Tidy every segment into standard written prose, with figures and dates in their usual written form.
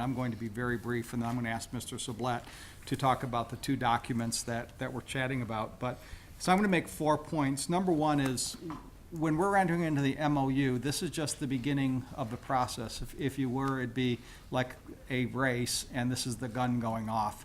And I'm going to be very brief, and then I'm going to ask Mr. Sublette to talk about the two documents that we're chatting about. So I'm going to make 4 points. Number one is, when we're entering into the MOU, this is just the beginning of the process. If you were, it'd be like a race, and this is the gun going off.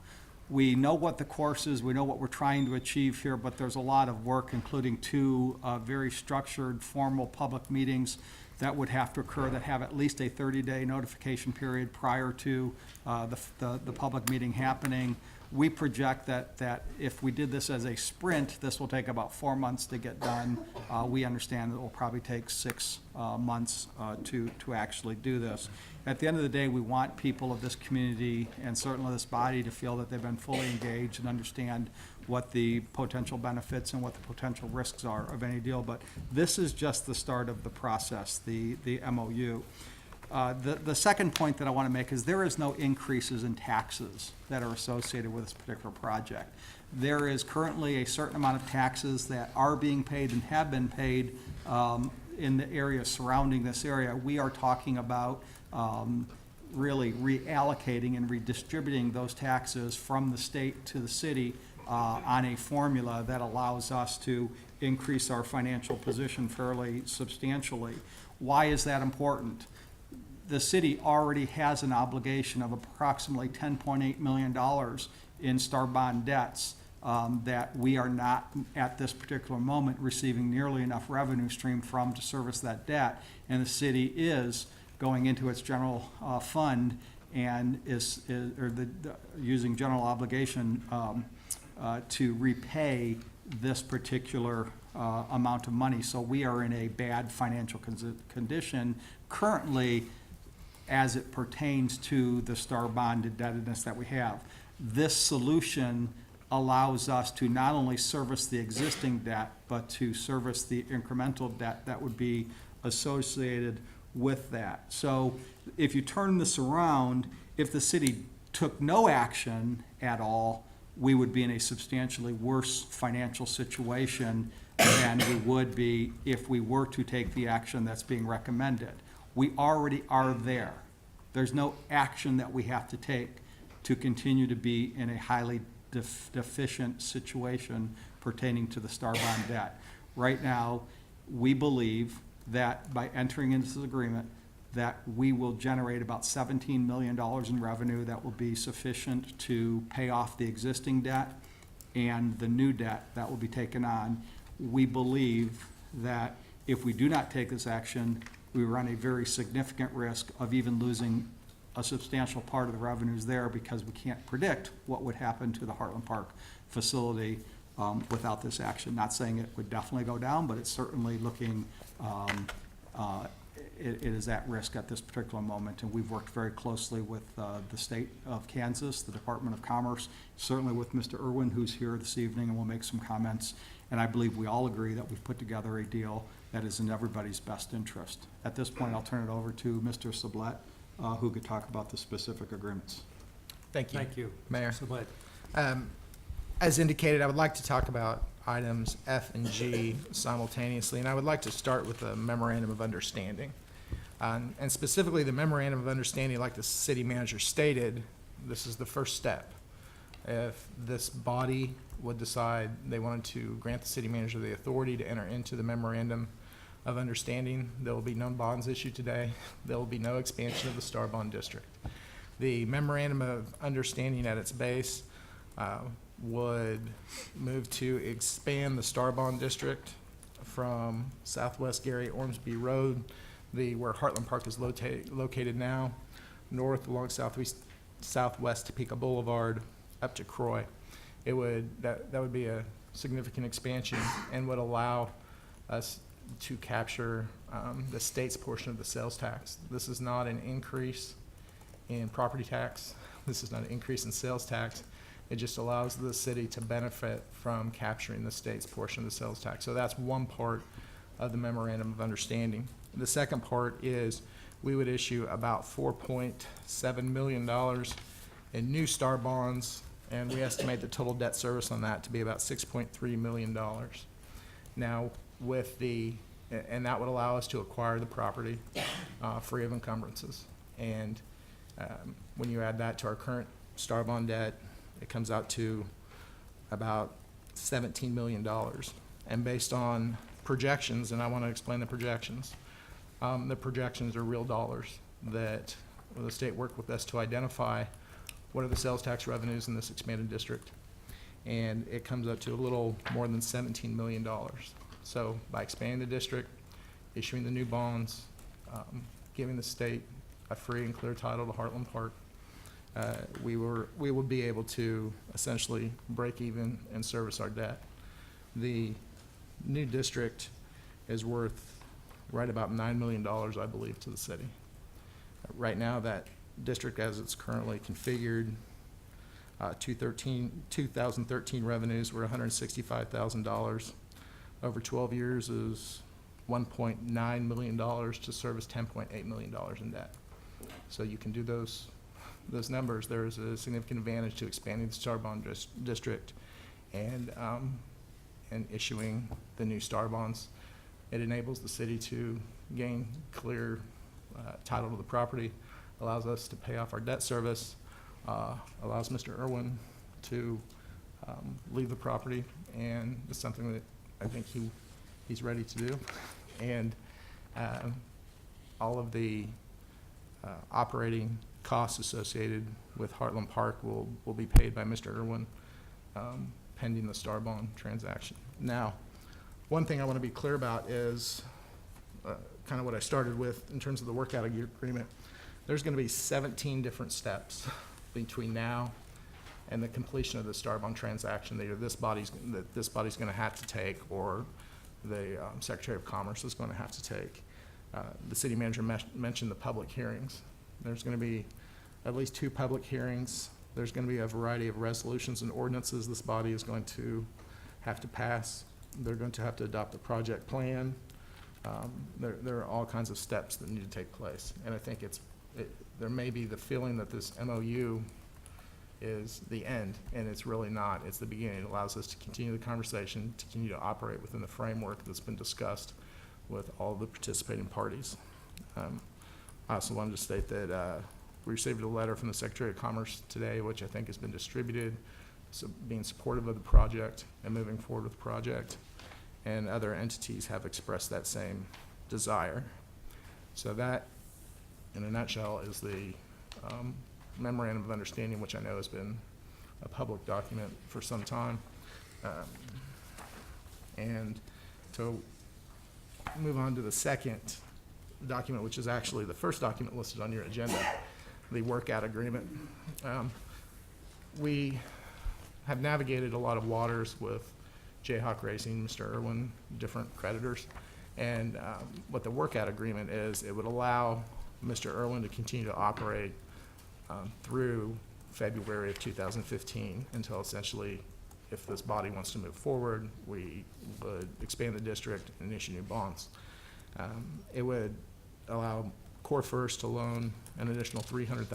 We know what the course is, we know what we're trying to achieve here, but there's a lot of work, including two very structured, formal public meetings that would have to occur that have at least a 30-day notification period prior to the public meeting happening. We project that if we did this as a sprint, this will take about 4 months to get done. We understand that it will probably take 6 months to actually do this. At the end of the day, we want people of this community and certainly this body to feel that they've been fully engaged and understand what the potential benefits and what the potential risks are of any deal. But this is just the start of the process, the MOU. The second point that I want to make is there is no increases in taxes that are associated with this particular project. There is currently a certain amount of taxes that are being paid and have been paid in the area surrounding this area. We are talking about really reallocating and redistributing those taxes from the state to the city on a formula that allows us to increase our financial position fairly substantially. Why is that important? The city already has an obligation of approximately $10.8 million in star bond debts that we are not, at this particular moment, receiving nearly enough revenue stream from to service that debt. And the city is going into its general fund and using general obligation to repay this particular amount of money. So we are in a bad financial condition currently as it pertains to the star bond indebtedness that we have. This solution allows us to not only service the existing debt, but to service the incremental debt that would be associated with that. So if you turn this around, if the city took no action at all, we would be in a substantially worse financial situation than we would be if we were to take the action that's being recommended. We already are there. There's no action that we have to take to continue to be in a highly deficient situation pertaining to the star bond debt. Right now, we believe that by entering into this agreement, that we will generate about $17 million in revenue that will be sufficient to pay off the existing debt and the new debt that will be taken on. We believe that if we do not take this action, we run a very significant risk of even losing a substantial part of the revenues there because we can't predict what would happen to the Heartland Park facility without this action. Not saying it would definitely go down, but it's certainly looking, it is at risk at this particular moment. And we've worked very closely with the state of Kansas, the Department of Commerce, certainly with Mr. Irwin, who's here this evening and will make some comments. And I believe we all agree that we've put together a deal that is in everybody's best interest. At this point, I'll turn it over to Mr. Sublette, who could talk about the specific agreements. Thank you. Thank you. Mayor. Sublette. As indicated, I would like to talk about items F and G simultaneously, and I would like to start with the memorandum of understanding. And specifically the memorandum of understanding, like the city manager stated, this is the first step. If this body would decide they wanted to grant the city manager the authority to enter into the memorandum of understanding, there will be no bonds issued today. There will be no expansion of the Star Bond District. The memorandum of understanding at its base would move to expand the Star Bond District from Southwest Gary Ormsby Road, where Heartland Park is located now, north along Southwest Topeka Boulevard up to Croy. That would be a significant expansion and would allow us to capture the state's portion of the sales tax. This is not an increase in property tax. This is not an increase in sales tax. It just allows the city to benefit from capturing the state's portion of the sales tax. So that's one part of the memorandum of understanding. The second part is we would issue about $4.7 million in new star bonds, and we estimate the total debt service on that to be about $6.3 million. Now, and that would allow us to acquire the property free of encumbrances. And When you add that to our current star bond debt, it comes out to about $17 million. And based on projections, and I want to explain the projections are real dollars that the state worked with us to identify what are the sales tax revenues in this expanded district. And it comes up to a little more than $17 million. So by expanding the district, issuing the new bonds, giving the state a free and clear title to Heartland Park, we will be able to essentially break even and service our debt. The new district is worth right about $9 million, I believe, to the city. Right now, that district, as it's currently configured, 2013 revenues were $165,000. Over 12 years is $1.9 million to service $10.8 million in debt. So you can do those numbers. There is a significant advantage to expanding the Star Bond district and issuing the new Star Bonds. It enables the city to gain clear title to the property, allows us to pay off our debt service, allows Mr. Irwin to leave the property, and it's something that I think he's ready to do. And all of the operating costs associated with Heartland Park will be paid by Mr. Irwin pending the Star Bond transaction. Now, one thing I want to be clear about is kind of what I started with in terms of the workout agreement. There's going to be 17 different steps between now and the completion of the Star Bond transaction that either this body's going to have to take or the Secretary of Commerce is going to have to take. The city manager mentioned the public hearings. There's going to be at least 2 public hearings. There's going to be a variety of resolutions and ordinances this body is going to have to pass. They're going to have to adopt a project plan. There are all kinds of steps that need to take place. And I think there may be the feeling that this MOU is the end, and it's really not. It's the beginning. It allows us to continue the conversation, to continue to operate within the framework that's been discussed with all the participating parties. I also wanted to state that we received a letter from the Secretary of Commerce today, which I think has been distributed, so being supportive of the project and moving forward with the project, and other entities have expressed that same desire. So that, in a nutshell, is the memorandum of understanding, which I know has been a public document for some time. And to move on to the second document, which is actually the first document listed on your agenda, the workout agreement. We have navigated a lot of waters with Jayhawk Racing, Mr. Irwin, different creditors. And what the workout agreement is, it would allow Mr. Irwin to continue to operate through February of 2015 until essentially, if this body wants to move forward, we would expand the district and issue new bonds. It would allow Core First to loan an additional $300,000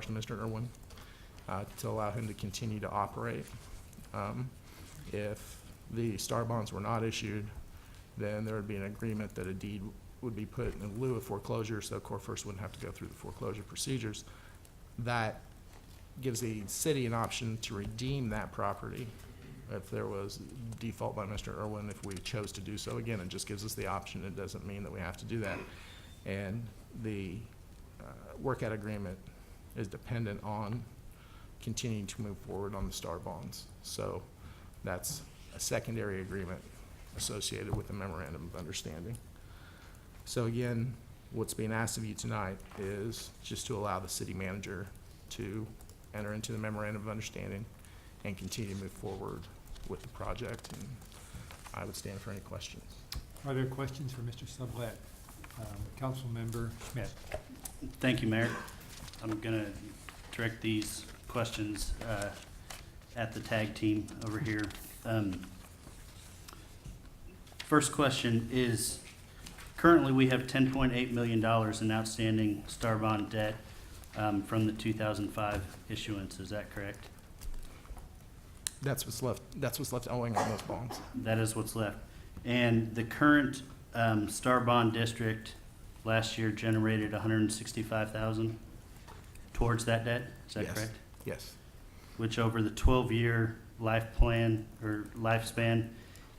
to Mr. Irwin to allow him to continue to operate. If the Star Bonds were not issued, then there would be an agreement that a deed would be put in lieu of foreclosure, so Core First wouldn't have to go through the foreclosure procedures. That gives the city an option to redeem that property if there was default by Mr. Irwin, if we chose to do so. Again, it just gives us the option. It doesn't mean that we have to do that. And the workout agreement is dependent on continuing to move forward on the Star Bonds. So that's a secondary agreement associated with the memorandum of understanding. So again, what's being asked of you tonight is just to allow the city manager to enter into the memorandum of understanding and continue to move forward with the project. And I would stand for any questions. Are there questions for Mr. Sublette? Councilmember Schmidt. Thank you, Mayor. I'm going to direct these questions at the tag team over here. First question is, currently we have $10.8 million in outstanding Star Bond debt from the 2005 issuance. Is that correct? That's what's left. That's what's left owing on those bonds. That is what's left. And the current Star Bond district last year generated $165,000. towards that debt, is that Yes. correct? Yes. Which over the 12-year life plan or lifespan,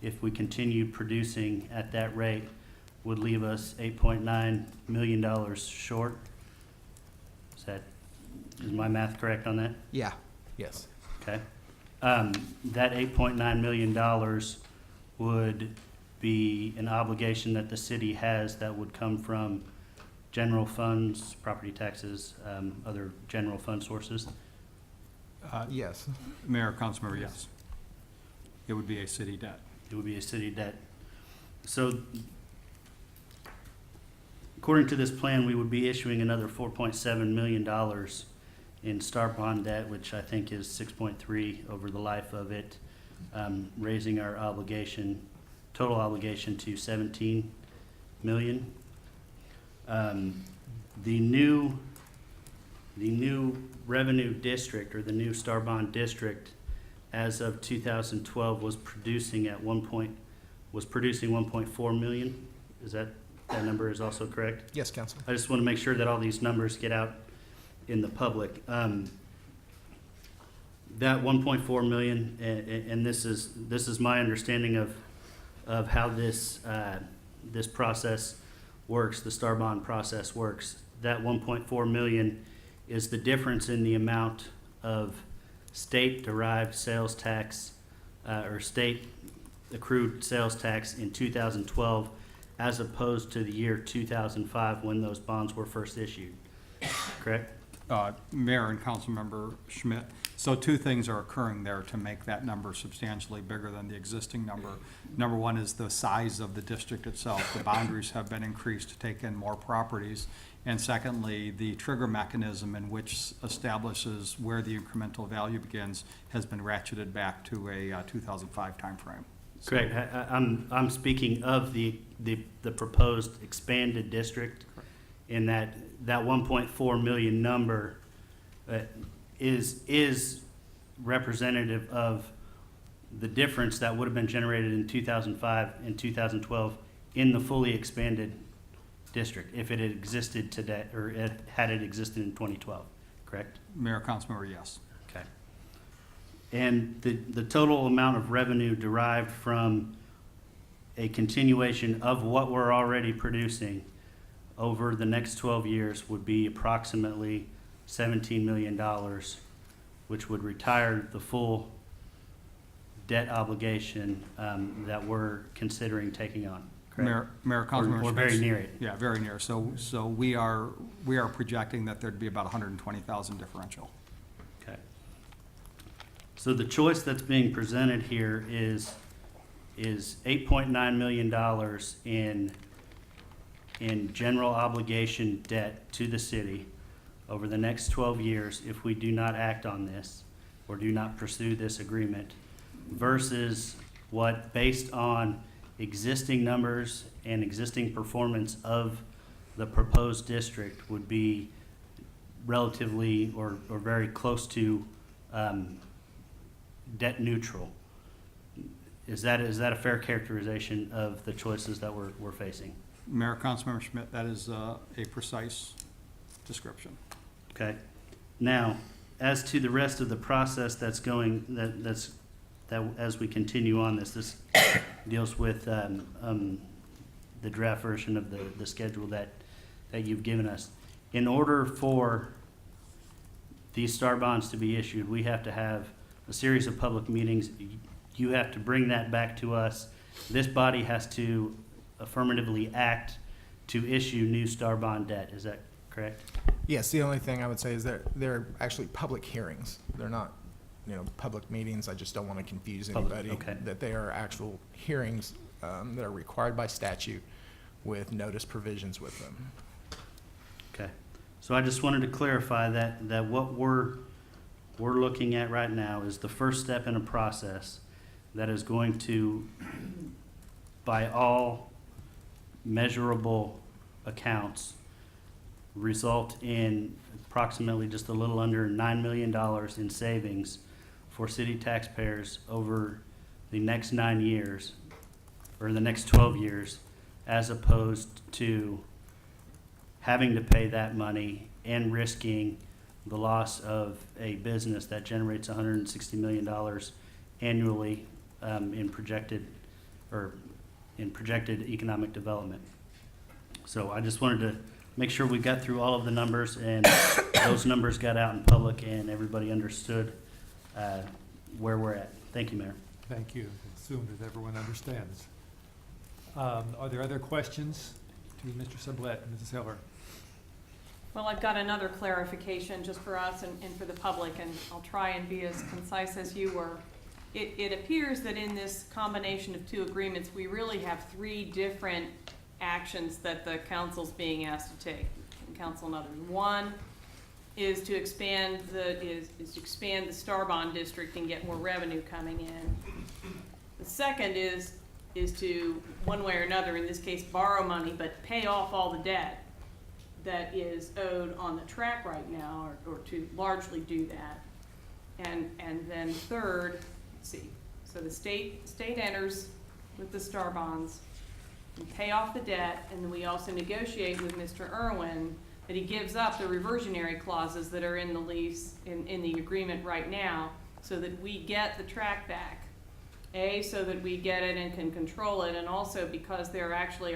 if we continued producing at that rate, would leave us $8.9 million short. Is my math correct on that? Yeah. Yes. Okay. That $8.9 million would be an obligation that the city has that would come from general funds, property taxes, other general fund sources. Yes. Mayor, Councilmember, yes. It would be a city debt. It would be a city debt. So according to this plan, we would be issuing another $4.7 million in star bond debt, which I think is 6.3 over the life of it, raising our obligation, total obligation to 17 million. The new revenue district, or the new star bond district, as of 2012 was producing 1.4 million. Is that number is also correct? Yes, Council. I just want to make sure that all these numbers get out in the public. That 1.4 million, and this is my understanding of how this process works, the star bond process works. That 1.4 million is the difference in the amount of state-derived sales tax, or state accrued sales tax in 2012 as opposed to the year 2005 when those bonds were first issued, correct? Mayor and Councilmember Schmidt, so two things are occurring there to make that number substantially bigger than the existing number. Number one is the size of the district itself. The boundaries have been increased to take in more properties. And secondly, the trigger mechanism in which establishes where the incremental value begins has been ratcheted back to a 2005 timeframe. Correct. I'm speaking of the proposed expanded district, in that 1.4 million number is representative of the difference that would have been generated in 2005 and 2012 in the fully expanded district, if it had existed today, or had it existed in 2012, correct? Mayor, Councilmember, yes. Okay. And the total amount of revenue derived from a continuation of what we're already producing over the next 12 years would be approximately $17 million, which would retire the full debt obligation that we're considering taking on, correct? Mayor, Councilmember. We're very Schmitz. near it. Yeah, very near. So we are projecting that there'd be about 120,000 differential. Okay. So the choice that's being presented here is $8.9 million in general obligation debt to the city over the next 12 years if we do not act on this or do not pursue this agreement, versus what, based on existing numbers and existing performance of the proposed district, would be relatively or very close to debt neutral. Is that a fair characterization of the choices that we're facing? Mayor, Councilmember Schmidt, that is a precise description. Okay. Now, as to the rest of the process that's going, that as we continue on this deals with the draft version of the schedule that you've given us. In order for these star bonds to be issued, we have to have a series of public meetings. You have to bring that back to us. This body has to affirmatively act to issue new star bond debt. Is that correct? Yes, the only thing I would say is that they're actually public hearings. They're not, public meetings. I just don't want to confuse anybody. Okay. That they are actual hearings that are required by statute with notice provisions with them. Okay. So I just wanted to clarify that what we're looking at right now is the first step in a process that is going to, by all measurable accounts, result in approximately just a little under $9 million in savings for city taxpayers over the next 9 years, or the next 12 years, as opposed to having to pay that money and risking the loss of a business that generates $160 million annually in projected economic development. So I just wanted to make sure we got through all of the numbers and those numbers got out in public and everybody understood where we're at. Thank you, Mayor. Thank you. Assume that everyone understands. Are there other questions to Mr. Sublette, Mrs. Heller? Well, I've got another clarification just for us and for the public, and I'll try and be as concise as you were. It appears that in this combination of two agreements, we really have three different actions that the council's being asked to take, and council and others. One is to expand to expand the Star Bond district and get more revenue coming in. The second is to, one way or another, in this case, borrow money, but pay off all the debt that is owed on the track right now, or to largely do that. And then third, let's see, so the state enters with the Star Bonds and pay off the debt, and then we also negotiate with Mr. Irwin that he gives up the reversionary clauses that are in the lease, in the agreement right now, so that we get the track back. So that we get it and can control it, and also because there actually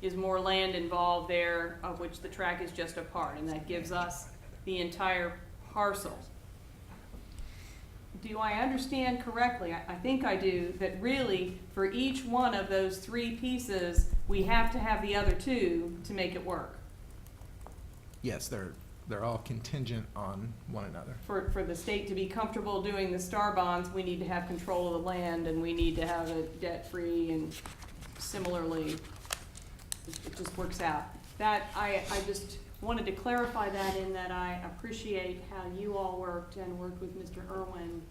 is more land involved there, of which the track is just a part, and that gives us the entire parcel. Do I understand correctly? I think I do, that really, for each one of those three pieces, we have to have the other two to make it work. Yes, they're all contingent on one another. For the state to be comfortable doing the Star Bonds, we need to have control of the land, and we need to have it debt-free, and similarly, it just works out. That, I just wanted to clarify that, in that I appreciate how you all worked with Mr. Irwin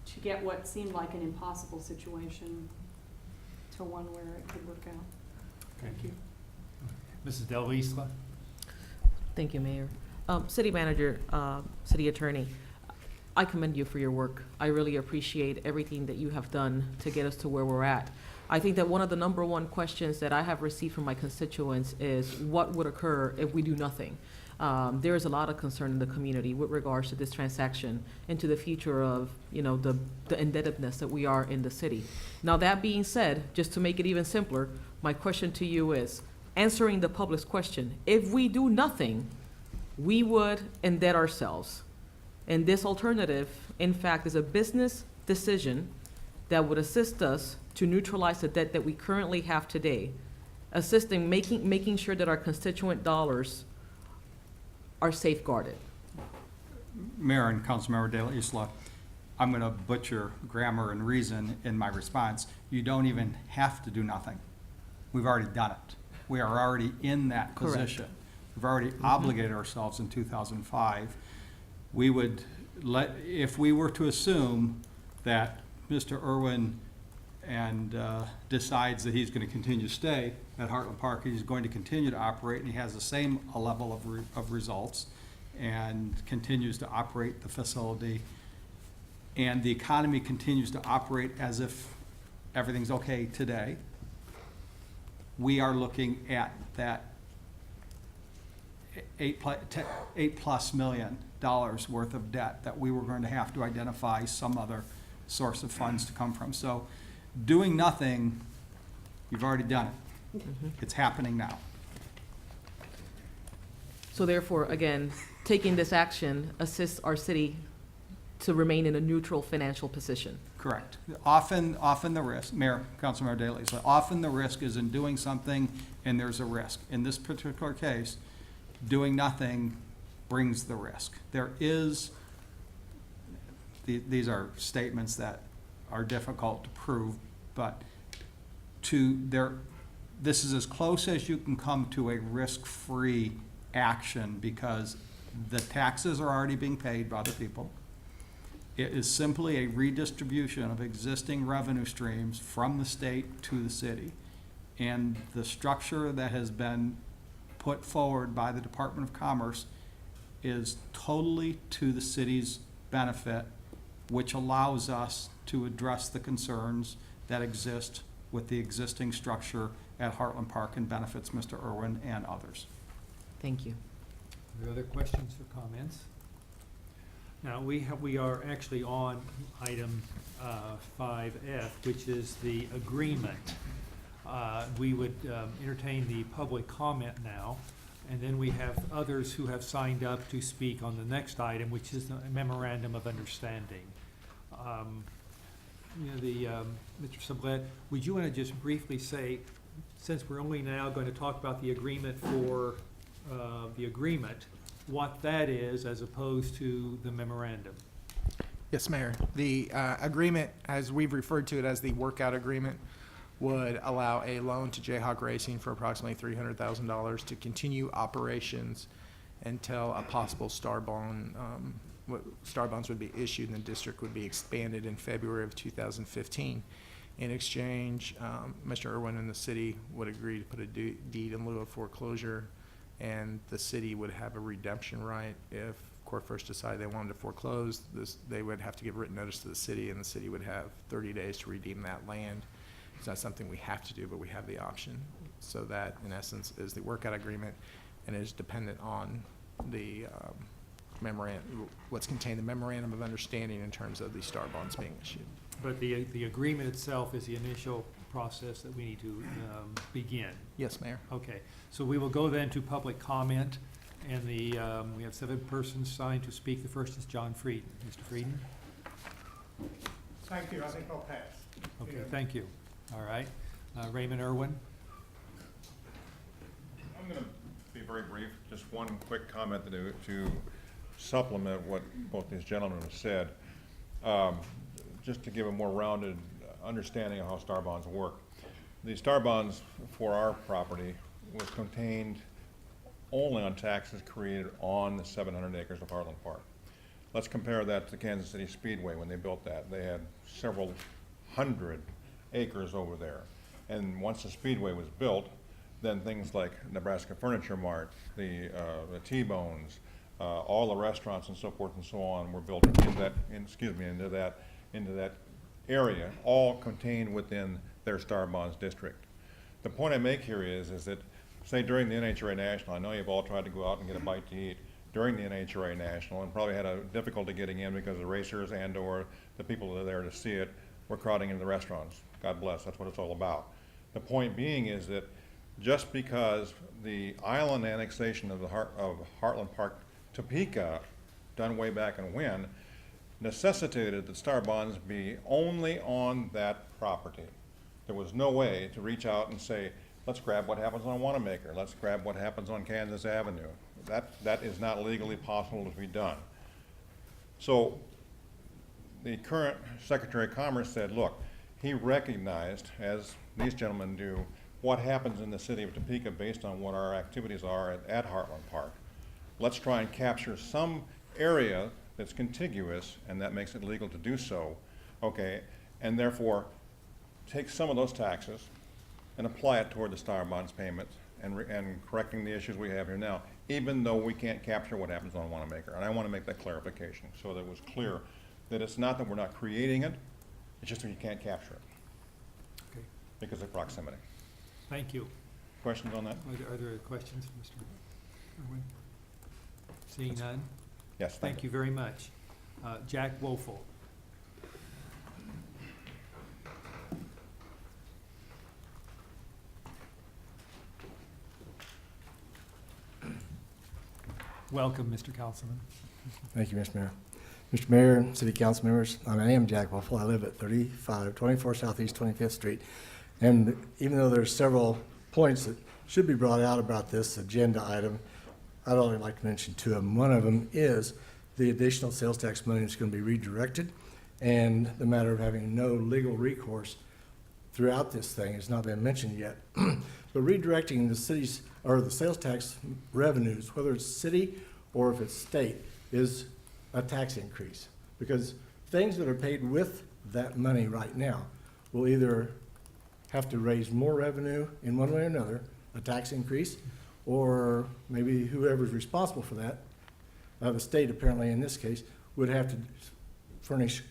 to get what seemed like an impossible situation to one where it could work out. Thank you. Mrs. Del Isla? Thank you, Mayor. City Manager, City Attorney, I commend you for your work. I really appreciate everything that you have done to get us to where we're at. I think that one of the number one questions that I have received from my constituents is what would occur if we do nothing? There is a lot of concern in the community with regards to this transaction and to the future of, the indebtedness that we are in the city. Now, that being said, just to make it even simpler, my question to you is, answering the public's question, if we do nothing, we would indebt ourselves. And this alternative, in fact, is a business decision that would assist us to neutralize the debt that we currently have today, making sure that our constituent dollars are safeguarded. Mayor and Councilmember De La Isla, I'm going to butcher grammar and reason in my response. You don't even have to do nothing. We've already done it. We are already in that position. Correct. We've already obligated ourselves in 2005. We would if we were to assume that Mr. Irwin decides that he's going to continue to stay at Heartland Park, he's going to continue to operate, and he has the same level of results, and continues to operate the facility, and the economy continues to operate as if everything's okay today, we are looking at that $8+ million worth of debt that we were going to have to identify some other source of funds to come from. So doing nothing, you've already done it. It's happening now. So therefore, again, taking this action assists our city to remain in a neutral financial position. Correct. Often the risk, Mayor, Councilmember De La Isla, often the risk is in doing something and there's a risk. In this particular case, doing nothing brings the risk. There is, these are statements that are difficult to prove, but this is as close as you can come to a risk-free action, because the taxes are already being paid by the people. It is simply a redistribution of existing revenue streams from the state to the city. And the structure that has been put forward by the Department of Commerce is totally to the city's benefit, which allows us to address the concerns that exist with the existing structure at Heartland Park and benefits Mr. Irwin and others. Thank you. Are there other questions or comments? Now, we are actually on item 5F, which is the agreement. We would entertain the public comment now, and then we have others who have signed up to speak on the next item, which is the memorandum of understanding. Mr. Sublette, would you want to just briefly say, since we're only now going to talk about the agreement for the agreement, what that is as opposed to the memorandum? Yes, Mayor. The agreement, as we've referred to it as the workout agreement, would allow a loan to Jayhawk Racing for approximately $300,000 to continue operations until a possible star bonds would be issued and the district would be expanded in February of 2015. In exchange, Mr. Irwin and the city would agree to put a deed in lieu of foreclosure, and the city would have a redemption right. If Court First decided they wanted to foreclose, they would have to give written notice to the city, and the city would have 30 days to redeem that land. It's not something we have to do, but we have the option. So that, in essence, is the workout agreement, and is dependent on the what's contained in the memorandum of understanding in terms of the star bonds being issued. But the agreement itself is the initial process that we need to begin. Yes, Mayor. Okay, so we will go then to public comment, and we have 7 persons signed to speak. The first is John Frieden. Mr. Frieden? Thank you, I think I'll pass. Okay, thank you. All right. Raymond Irwin? I'm going to be very brief. Just one quick comment to supplement what both these gentlemen have said, just to give a more rounded understanding of how star bonds work. The star bonds for our property was contained only on taxes created on the 700 acres of Heartland Park. Let's compare that to Kansas City Speedway when they built that. They had several hundred acres over there. And once the Speedway was built, then things like Nebraska Furniture Mart, the T-Bones, all the restaurants and so forth and so on were built into that area, all contained within their star bonds district. The point I make here is that, say during the NHRA National, I know you've all tried to go out and get a bite to eat during the NHRA National and probably had a difficulty getting in because the racers and or the people that are there to see it were crowding into the restaurants. God bless, that's what it's all about. The point being is that just because the island annexation of Heartland Park, Topeka, done way back in when, necessitated that star bonds be only on that property. There was no way to reach out and say, let's grab what happens on Wanamaker, let's grab what happens on Kansas Avenue. That is not legally possible to be done. So the current Secretary of Commerce said, look, he recognized, as these gentlemen do, what happens in the city of Topeka based on what our activities are at Heartland Park. Let's try and capture some area that's contiguous, and that makes it legal to do so, okay, and therefore take some of those taxes and apply it toward the star bonds payments and correcting the issues we have here now, even though we can't capture what happens on Wanamaker. And I want to make that clarification so that it was clear that it's not that we're not creating it, it's just that you can't capture it Okay, because of proximity. thank you. Questions on that? Are there questions, Mr. Irwin? Seeing none? Yes, Thank you very much. Jack Woelfel. Welcome, Mr. Councilman. Thank you, Mr. Mayor. Mr. Mayor, City Council members, I am Jack Wuffle. I live at 3524 Southeast 25th Street. And even though there's several points that should be brought out about this agenda item, I'd only like to mention 2 of them. One of them is the additional sales tax money is going to be redirected, and the matter of having no legal recourse throughout this thing has not been mentioned yet. But redirecting the city's, or the sales tax revenues, whether it's city or if it's state, is a tax increase. Because things that are paid with that money right now will either have to raise more revenue in one way or another, a tax increase, or maybe whoever's responsible for that, the state apparently in this case, would have to furnish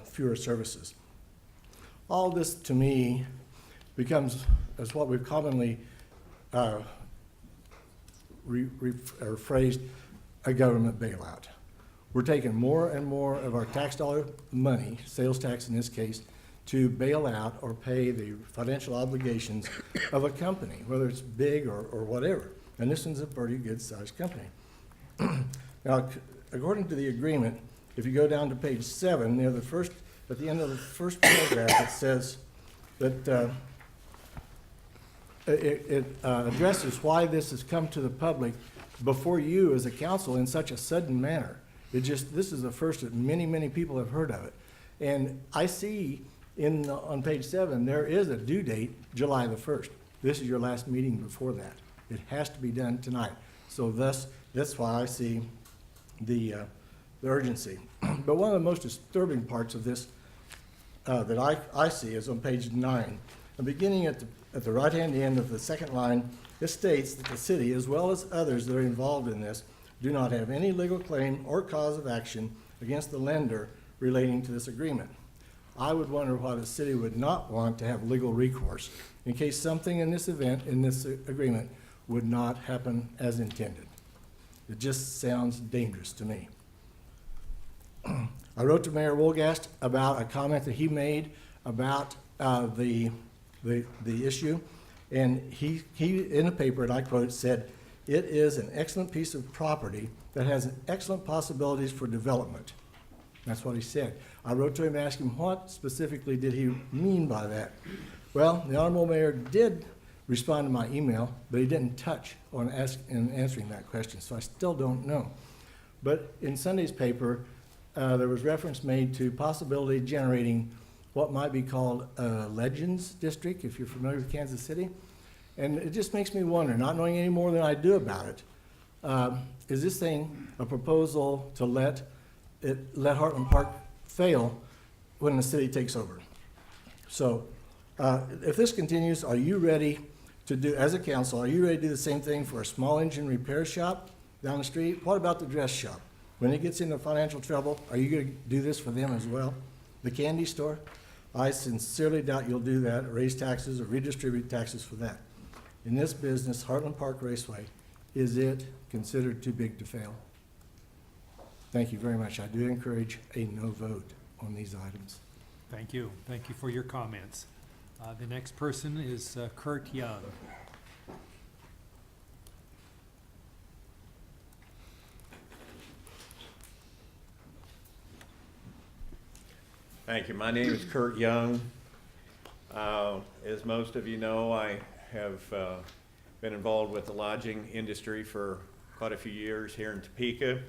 fewer services. All this to me becomes as what we've commonly phrased a government bailout, we're taking more and more of our tax dollar money, sales tax in this case, to bail out or pay the financial obligations of a company, whether it's big or whatever. And this one's a pretty good-sized company. Now, according to the agreement, if you go down to page 7, near the first, at the end of the first paragraph, it says that it addresses why this has come to the public before you as a council in such a sudden manner. This is the first that many, many people have heard of it. And I see on page 7, there is a due date, July the 1st. This is your last meeting before that. It has to be done tonight. So that's why I see the urgency. But one of the most disturbing parts of this that I see is on page 9. And beginning at the right-hand end of the second line, it states that the city, as well as others that are involved in this, do not have any legal claim or cause of action against the lender relating to this agreement. I would wonder why the city would not want to have legal recourse in case something in this event, in this agreement, would not happen as intended. It just sounds dangerous to me. I wrote to Mayor Wolgast about a comment that he made about the issue, and he in the paper, and I quote, said, "It is an excellent piece of property that has excellent possibilities for development." That's what he said. I wrote to him and asked him what specifically did he mean by that. Well, the Honorable Mayor did respond to my email, but he didn't touch on answering that question, so I still don't know. But in Sunday's paper, there was reference made to possibility generating what might be called a Legends District, if you're familiar with Kansas City. And it just makes me wonder, not knowing any more than I do about it, is this thing a proposal to let Heartland Park fail when the city takes over? So if this continues, are you ready to do, as a council, are you ready to do the same thing for a small engine repair shop down the street? What about the dress shop? When it gets into financial trouble, are you going to do this for them as well? The candy store? I sincerely doubt you'll do that, raise taxes or redistribute taxes for that. In this business, Heartland Park Raceway, is it considered too big to fail? Thank you very much. I do encourage a no vote on these items. Thank you. Thank you for your comments. The next person is Kurt Young. Thank you. My name is Kurt Young. As most of you know, I have been involved with the lodging industry for quite a few years here in Topeka.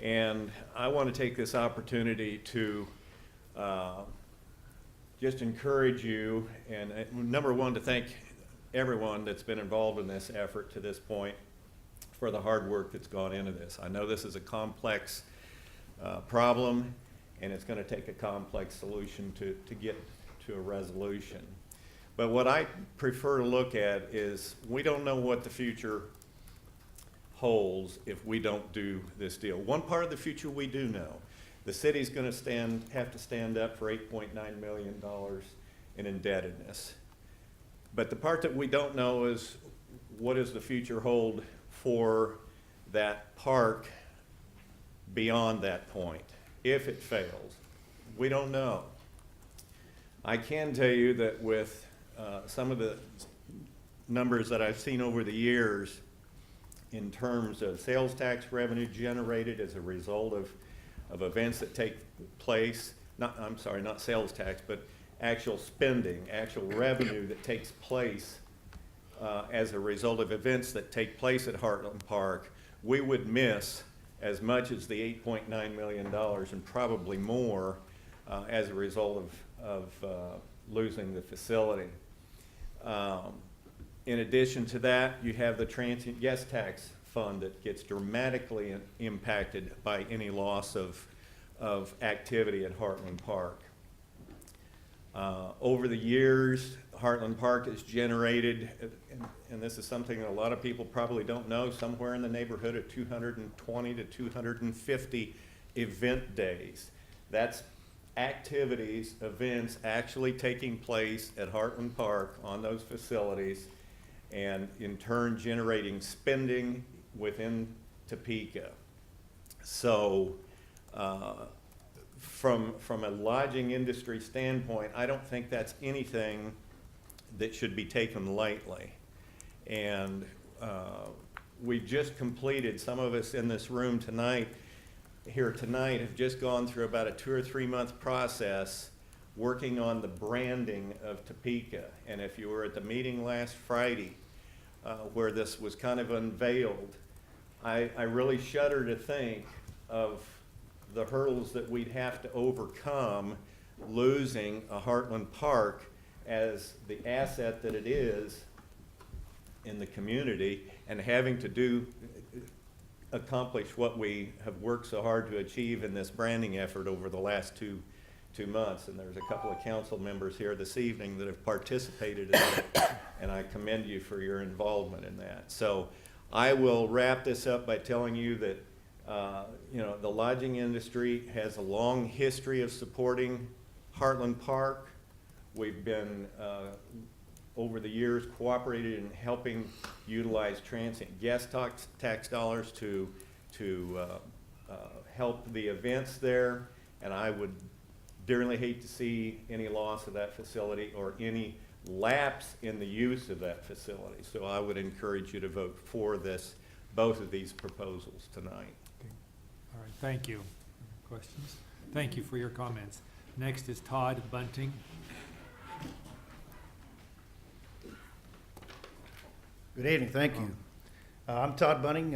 And I want to take this opportunity to just encourage you, and number one, to thank everyone that's been involved in this effort to this point for the hard work that's gone into this. I know this is a complex problem, and it's going to take a complex solution to get to a resolution. But what I prefer to look at is we don't know what the future holds if we don't do this deal. One part of the future we do know. The city's going to have to stand up for $8.9 million in indebtedness. But the part that we don't know is what does the future hold for that park beyond that point, if it fails. We don't know. I can tell you that with some of the numbers that I've seen over the years in terms of sales tax revenue generated as a result of events that take place, not sales tax, but actual spending, actual revenue that takes place as a result of events that take place at Heartland Park, we would miss as much as the $8.9 million and probably more as a result of losing the facility. In addition to that, you have the transient guest tax fund that gets dramatically impacted by any loss of activity at Heartland Park. Over the years, Heartland Park has generated, and this is something that a lot of people probably don't know, somewhere in the neighborhood of 220 to 250 event days. That's activities, events actually taking place at Heartland Park on those facilities, and in turn generating spending within Topeka. So From a lodging industry standpoint, I don't think that's anything that should be taken lightly. And we've just completed, some of us in this room tonight, have just gone through about a 2 or 3 month process working on the branding of Topeka. And if you were at the meeting last Friday, where this was kind of unveiled, I really shudder to think of the hurdles that we'd have to overcome losing a Heartland Park as the asset that it is in the community, and having to accomplish what we have worked so hard to achieve in this branding effort over the last two months. And there's a couple of council members here this evening that have participated in it, and I commend you for your involvement in that. So I will wrap this up by telling you that the lodging industry has a long history of supporting Heartland Park. We've been, over the years, cooperated in helping utilize transient guest tax dollars to help the events there. And I would dearly hate to see any loss of that facility or any lapse in the use of that facility. So I would encourage you to vote for both of these proposals tonight. All right, thank you. Questions? Thank you for your comments. Next is Todd Bunting. Good evening, thank you. I'm Todd Bunting,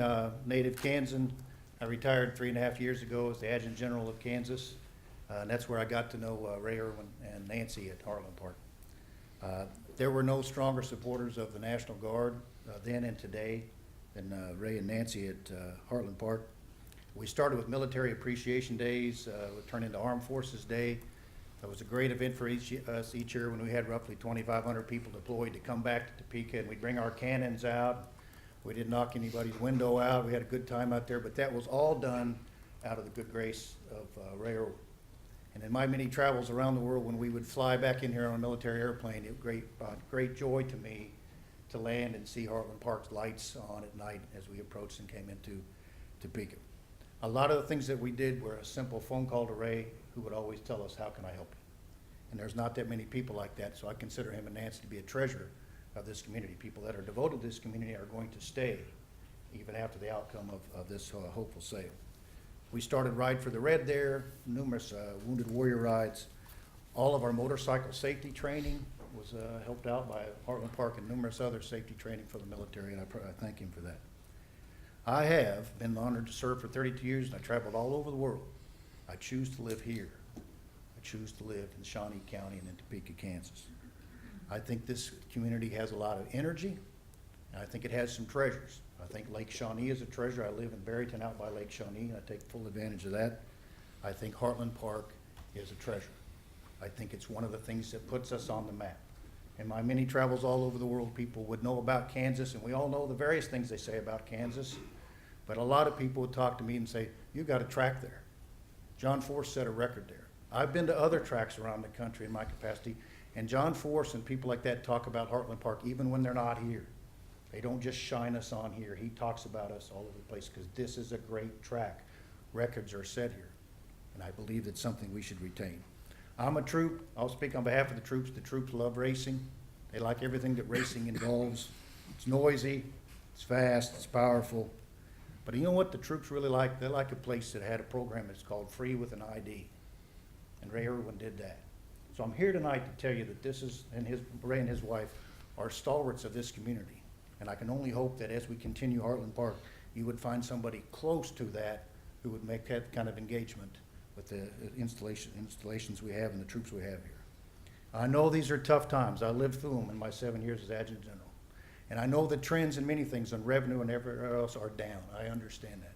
native Kansan. I retired 3.5 years ago as the Adjutant General of Kansas, and that's where I got to know Ray Irwin and Nancy at Heartland Park. There were no stronger supporters of the National Guard then and today than Ray and Nancy at Heartland Park. We started with Military Appreciation Days, would turn into Armed Forces Day. That was a great event for us each year when we had roughly 2,500 people deployed to come back to Topeka, and we'd bring our cannons out. We didn't knock anybody's window out. We had a good time out there, but that was all done out of the good grace of Ray Irwin. And in my many travels around the world, when we would fly back in here on a military airplane, it was great joy to me to land and see Heartland Park's lights on at night as we approached and came into Topeka. A lot of the things that we did were a simple phone call to Ray, who would always tell us, "How can I help you?" And there's not that many people like that, so I consider him and Nancy to be a treasure of this community. People that are devoted to this community are going to stay even after the outcome of this hopeful sale. We started Ride for the Red there, numerous Wounded Warrior rides. All of our motorcycle safety training was helped out by Heartland Park and numerous other safety training for the military, and I thank him for that. I have been honored to serve for 32 years, and I traveled all over the world. I choose to live here. I choose to live in Shawnee County and in Topeka, Kansas. I think this community has a lot of energy, and I think it has some treasures. I think Lake Shawnee is a treasure. I live in Barryton out by Lake Shawnee, and I take full advantage of that. I think Heartland Park is a treasure. I think it's one of the things that puts us on the map. In my many travels all over the world, people would know about Kansas, and we all know the various things they say about Kansas, but a lot of people would talk to me and say, "You got a track there. John Force set a record there." I've been to other tracks around the country in my capacity, and John Force and people like that talk about Heartland Park even when they're not here. They don't just shine us on here. He talks about us all over the place because this is a great track. Records are set here, and I believe it's something we should retain. I'm a troop. I'll speak on behalf of the troops. The troops love racing. They like everything that racing involves. It's noisy, it's fast, it's powerful. But you know what the troops really like? They like a place that had a program that's called Free with an ID. And Ray Irwin did that. So I'm here tonight to tell you that this is, Ray and his wife are stalwarts of this community. And I can only hope that as we continue Heartland Park, you would find somebody close to that who would make that kind of engagement with the installations we have and the troops we have here. I know these are tough times. I lived through them in my 7 years as Adjutant General. And I know the trends in many things on revenue and everywhere else are down. I understand that.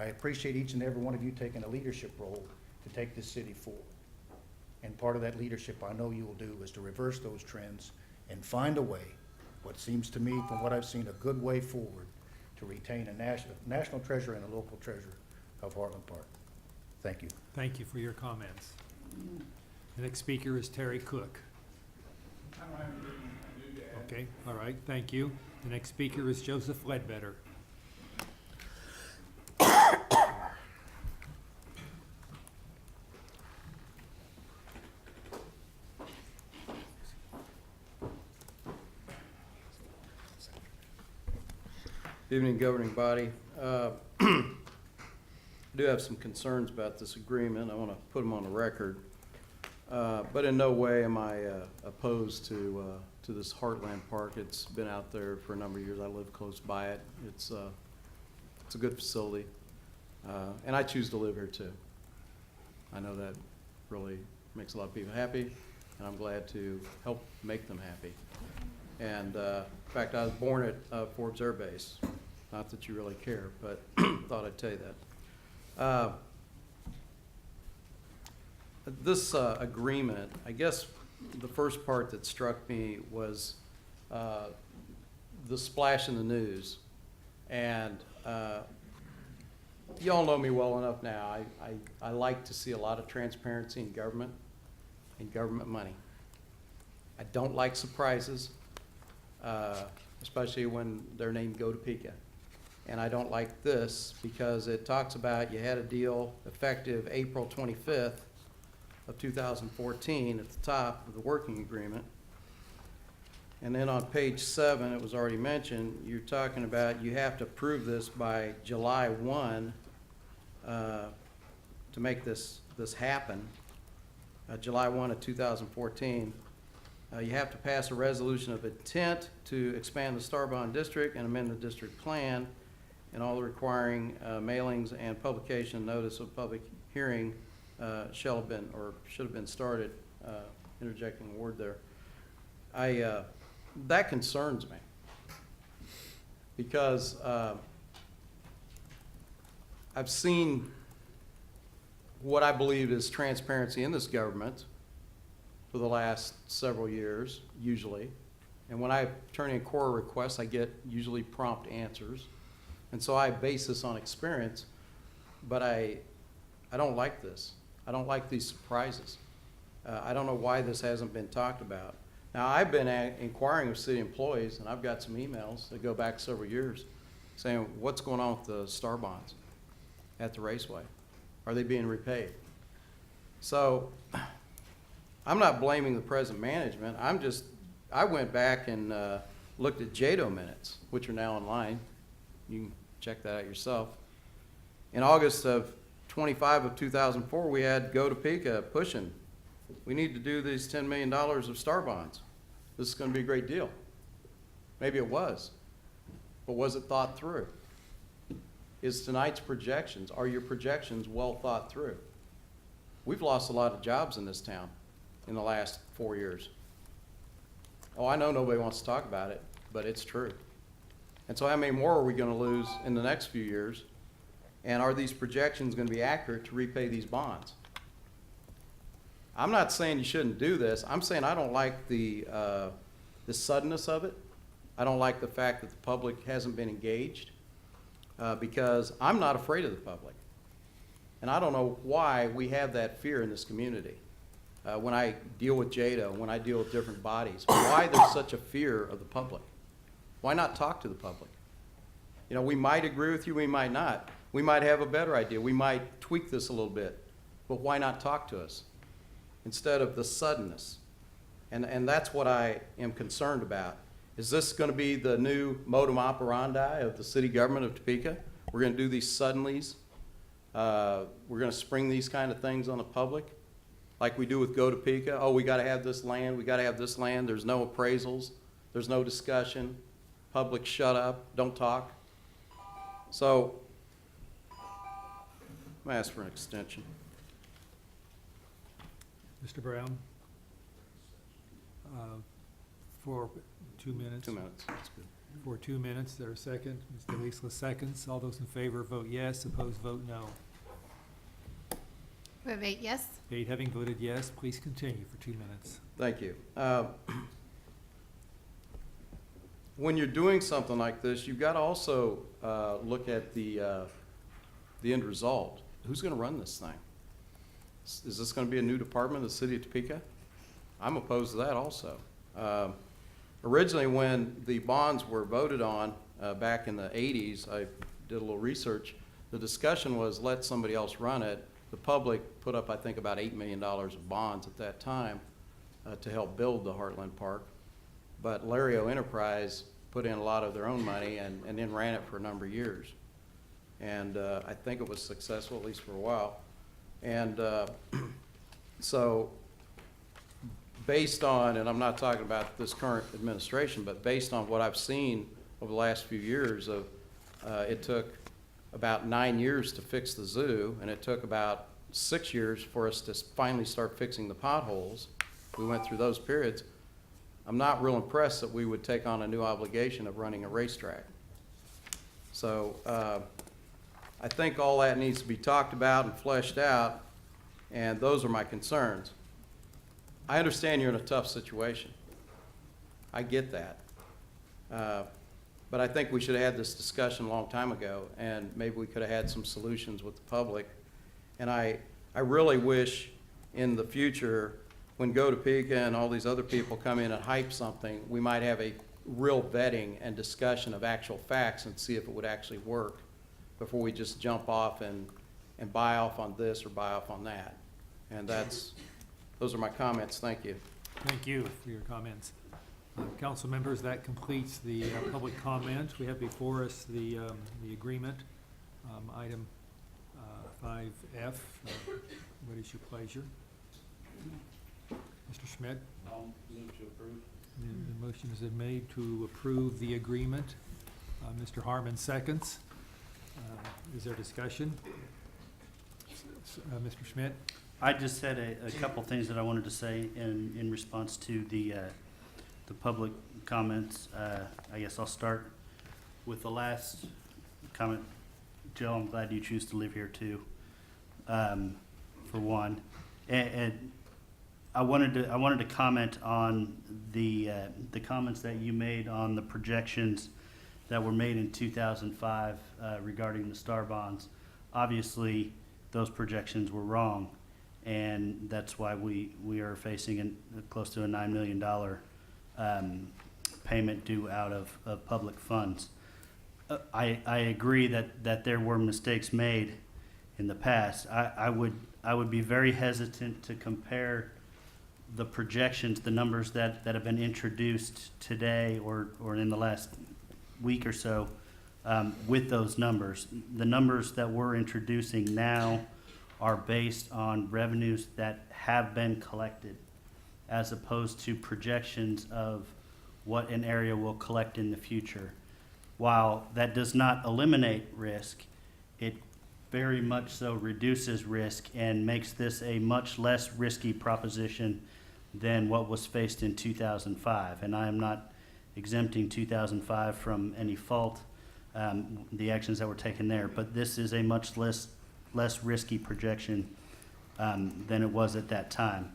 I appreciate each and every one of you taking a leadership role to take this city forward. And part of that leadership I know you will do is to reverse those trends and find a way, what seems to me from what I've seen, a good way forward to retain a national treasure and a local treasure of Heartland Park. Thank you. Thank you for your comments. The next speaker is Terry Cook. Okay, all right, thank you. The next speaker is Joseph Ledbetter. Evening, governing body. I do have some concerns about this agreement. I want to put them on the record. But in no way am I opposed to this Heartland Park. It's been out there for a number of years. I live close by it. It's a good facility. And I choose to live here too. I know that really makes a lot of people happy, and I'm glad to help make them happy. And in fact, I was born at Forbes Air Base. Not that you really care, but thought I'd tell you that. This agreement, I guess the first part that struck me was the splash in the news. And you all know me well enough now. I like to see a lot of transparency in government and government money. I don't like surprises, especially when they're named Topeka. And I don't like this because it talks about you had a deal effective April 25th of 2014 at the top of the working agreement. And then on page 7, it was already mentioned, you're talking about you have to approve this by July 1 to make this happen. July 1 of 2014. You have to pass a resolution of intent to expand the Starbond District and amend the district plan, and all the requiring mailings and publication notice of public hearing shall have been or should have been started, interjecting a word there. That concerns me because I've seen what I believe is transparency in this government for the last several years, usually. And when I turn in core requests, I get usually prompt answers. And so I base this on experience, but I don't like this. I don't like these surprises. I don't know why this hasn't been talked about. Now, I've been inquiring with city employees, and I've got some emails that go back several years saying, what's going on with the star bonds at the raceway? Are they being repaid? So I'm not blaming the present management. I went back and looked at JADO minutes, which are now online. You can check that out yourself. In August of 25 of 2004, we had Topeka pushing. We need to do these $10 million of star bonds. This is going to be a great deal. Maybe it was, but was it thought through? Is tonight's projections, are your projections well thought through? We've lost a lot of jobs in this town in the last 4 years. Oh, I know nobody wants to talk about it, but it's true. And so how many more are we going to lose in the next few years? And are these projections going to be accurate to repay these bonds? I'm not saying you shouldn't do this. I'm saying I don't like the suddenness of it. I don't like the fact that the public hasn't been engaged because I'm not afraid of the public. And I don't know why we have that fear in this community. When I deal with JADO, when I deal with different bodies, why there's such a fear of the public? Why not talk to the public? You know, we might agree with you, we might not. We might have a better idea. We might tweak this a little bit. But why not talk to us instead of the suddenness? And that's what I am concerned about. Is this going to be the new modus operandi of the city government of Topeka? We're going to do these suddenlies. We're going to spring these kind of things on the public like we do with Topeka. Oh, we got to have this land. We got to have this land. There's no appraisals. There's no discussion. Public, shut up. Don't talk. So I'm going to ask for an extension. Mr. Brown? For 2 minutes? 2 minutes, that's good. For 2 minutes, there a second? Mr. Leesler seconds. All those in favor vote yes, opposed vote no. We have 8 yes. 8 having voted yes, please continue for 2 minutes. Thank you. When you're doing something like this, you've got to also look at the end result. Who's going to run this thing? Is this going to be a new department of the city of Topeka? I'm opposed to that also. Originally, when the bonds were voted on back in the 80s, I did a little research. The discussion was let somebody else run it. The public put up, I think, about $8 million of bonds at that time to help build the Heartland Park. But Lario Enterprise put in a lot of their own money and then ran it for a number of years. And I think it was successful, at least for a while. And so based on, and I'm not talking about this current administration, but based on what I've seen over the last few years of, it took about 9 years to fix the zoo, and it took about 6 years for us to finally start fixing the potholes. We went through those periods. I'm not real impressed that we would take on a new obligation of running a racetrack. So I think all that needs to be talked about and fleshed out, and those are my concerns. I understand you're in a tough situation. I get that. But I think we should have had this discussion a long time ago, and maybe we could have had some solutions with the public. And I really wish in the future, when Topeka and all these other people come in and hype something, we might have a real vetting and discussion of actual facts and see if it would actually work before we just jump off and buy off on this or buy off on that. And those are my comments. Thank you. Thank you for your comments. Council members, that completes the public comment. We have before us the agreement, item 5F. What is your pleasure? Mr. Schmidt? I'll move to approve. The motion is made to approve the agreement. Mr. Harmon seconds. Is there discussion? Mr. Schmidt? I just had a couple things that I wanted to say in response to the public comments. I guess I'll start with the last comment. Joe, I'm glad you choose to live here too, for one. And I wanted to comment on the comments that you made on the projections that were made in 2005 regarding the STAR bonds. Obviously, those projections were wrong, and that's why we are facing close to a $9 million payment due out of public funds. I agree that there were mistakes made in the past. I would be very hesitant to compare the projections, the numbers that have been introduced today or in the last week or so, with those numbers. The numbers that we're introducing now are based on revenues that have been collected, as opposed to projections of what an area will collect in the future. While that does not eliminate risk, it very much so reduces risk and makes this a much less risky proposition than what was faced in 2005. And I am not exempting 2005 from any fault, the actions that were taken there, but this is a much less risky projection than it was at that time.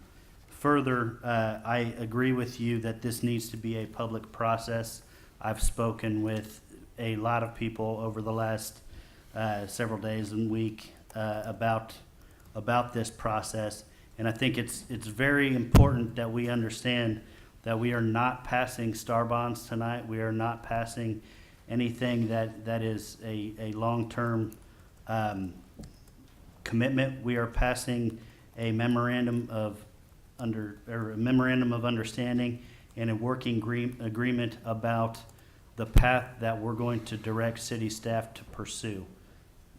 Further, I agree with you that this needs to be a public process. I've spoken with a lot of people over the last several days and week about this process, and I think it's very important that we understand that we are not passing STAR bonds tonight. We are not passing anything that is a long-term commitment. We are passing a memorandum of understanding and a working agreement about the path that we're going to direct city staff to pursue.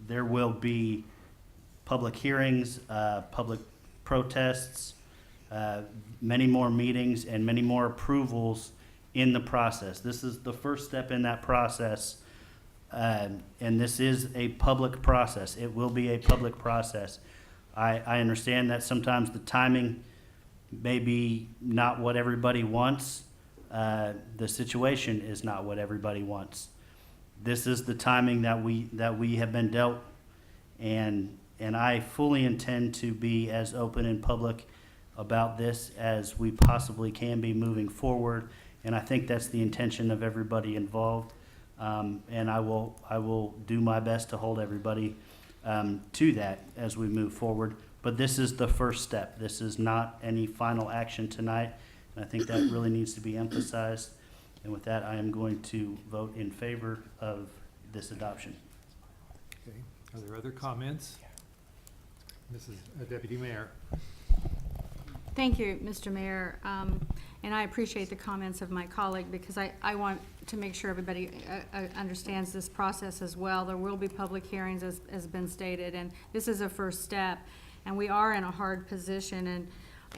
There will be public hearings, public protests, many more meetings, and many more approvals in the process. This is the first step in that process, and this is a public process. It will be a public process. I understand that sometimes the timing may be not what everybody wants. The situation is not what everybody wants. This is the timing that we have been dealt, and I fully intend to be as open and public about this as we possibly can be moving forward, and I think that's the intention of everybody involved. And I will do my best to hold everybody to that as we move forward. But this is the first step. This is not any final action tonight, and I think that really needs to be emphasized. And with that, I am going to vote in favor of this adoption. Okay. Are there other comments? Mrs. Deputy Mayor. Thank you, Mr. Mayor. And I appreciate the comments of my colleague because I want to make sure everybody understands this process as well. There will be public hearings, as has been stated, and this is a first step. And we are in a hard position.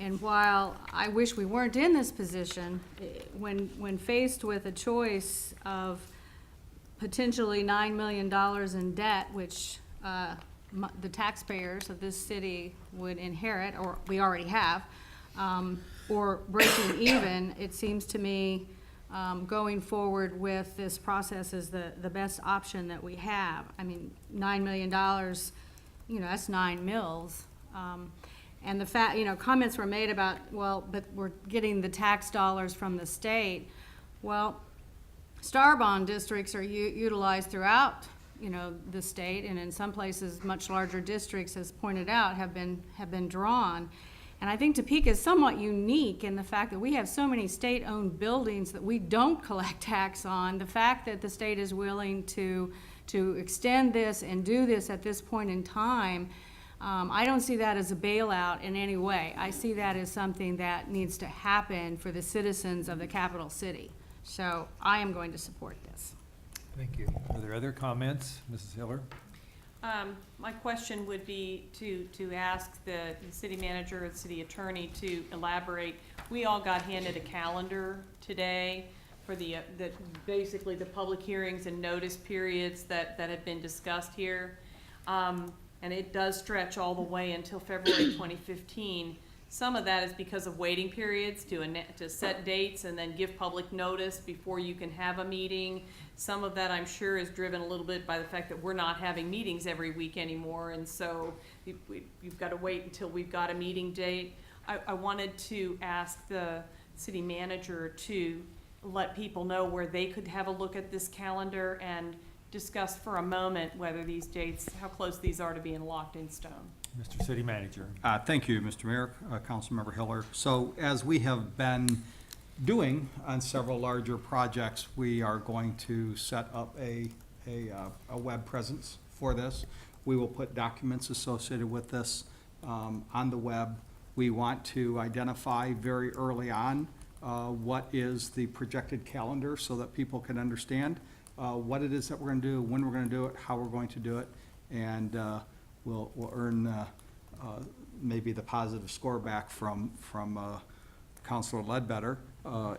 And while I wish we weren't in this position, when faced with a choice of potentially $9 million in debt, which the taxpayers of this city would inherit, or we already have, or breaking even, it seems to me going forward with this process is the best option that we have. I mean, $9 million, that's 9 mills. And the fact, comments were made about, well, but we're getting the tax dollars from the state. Well, star bond districts are utilized throughout, the state, and in some places, much larger districts, as pointed out, have been drawn. And I think Topeka is somewhat unique in the fact that we have so many state-owned buildings that we don't collect tax on. The fact that the state is willing to extend this and do this at this point in time, I don't see that as a bailout in any way. I see that as something that needs to happen for the citizens of the capital city. So I am going to support this. Thank you. Are there other comments? Mrs. Hiller? My question would be to ask the city manager or the city attorney to elaborate. We all got handed a calendar today for basically the public hearings and notice periods that have been discussed here. And it does stretch all the way until February 2015. Some of that is because of waiting periods to set dates and then give public notice before you can have a meeting. Some of that, I'm sure, is driven a little bit by the fact that we're not having meetings every week anymore, and so you've got to wait until we've got a meeting date. I wanted to ask the city manager to let people know where they could have a look at this calendar and discuss for a moment whether these dates, how close these are to being locked in stone. Mr. City Manager. Thank you, Mr. Mayor, Councilmember Hiller. So as we have been doing on several larger projects, we are going to set up a web presence for this. We will put documents associated with this on the web. We want to identify very early on what is the projected calendar so that people can understand what it is that we're going to do, when we're going to do it, how we're going to do it, and we'll earn maybe the positive score back from Councilor Ledbetter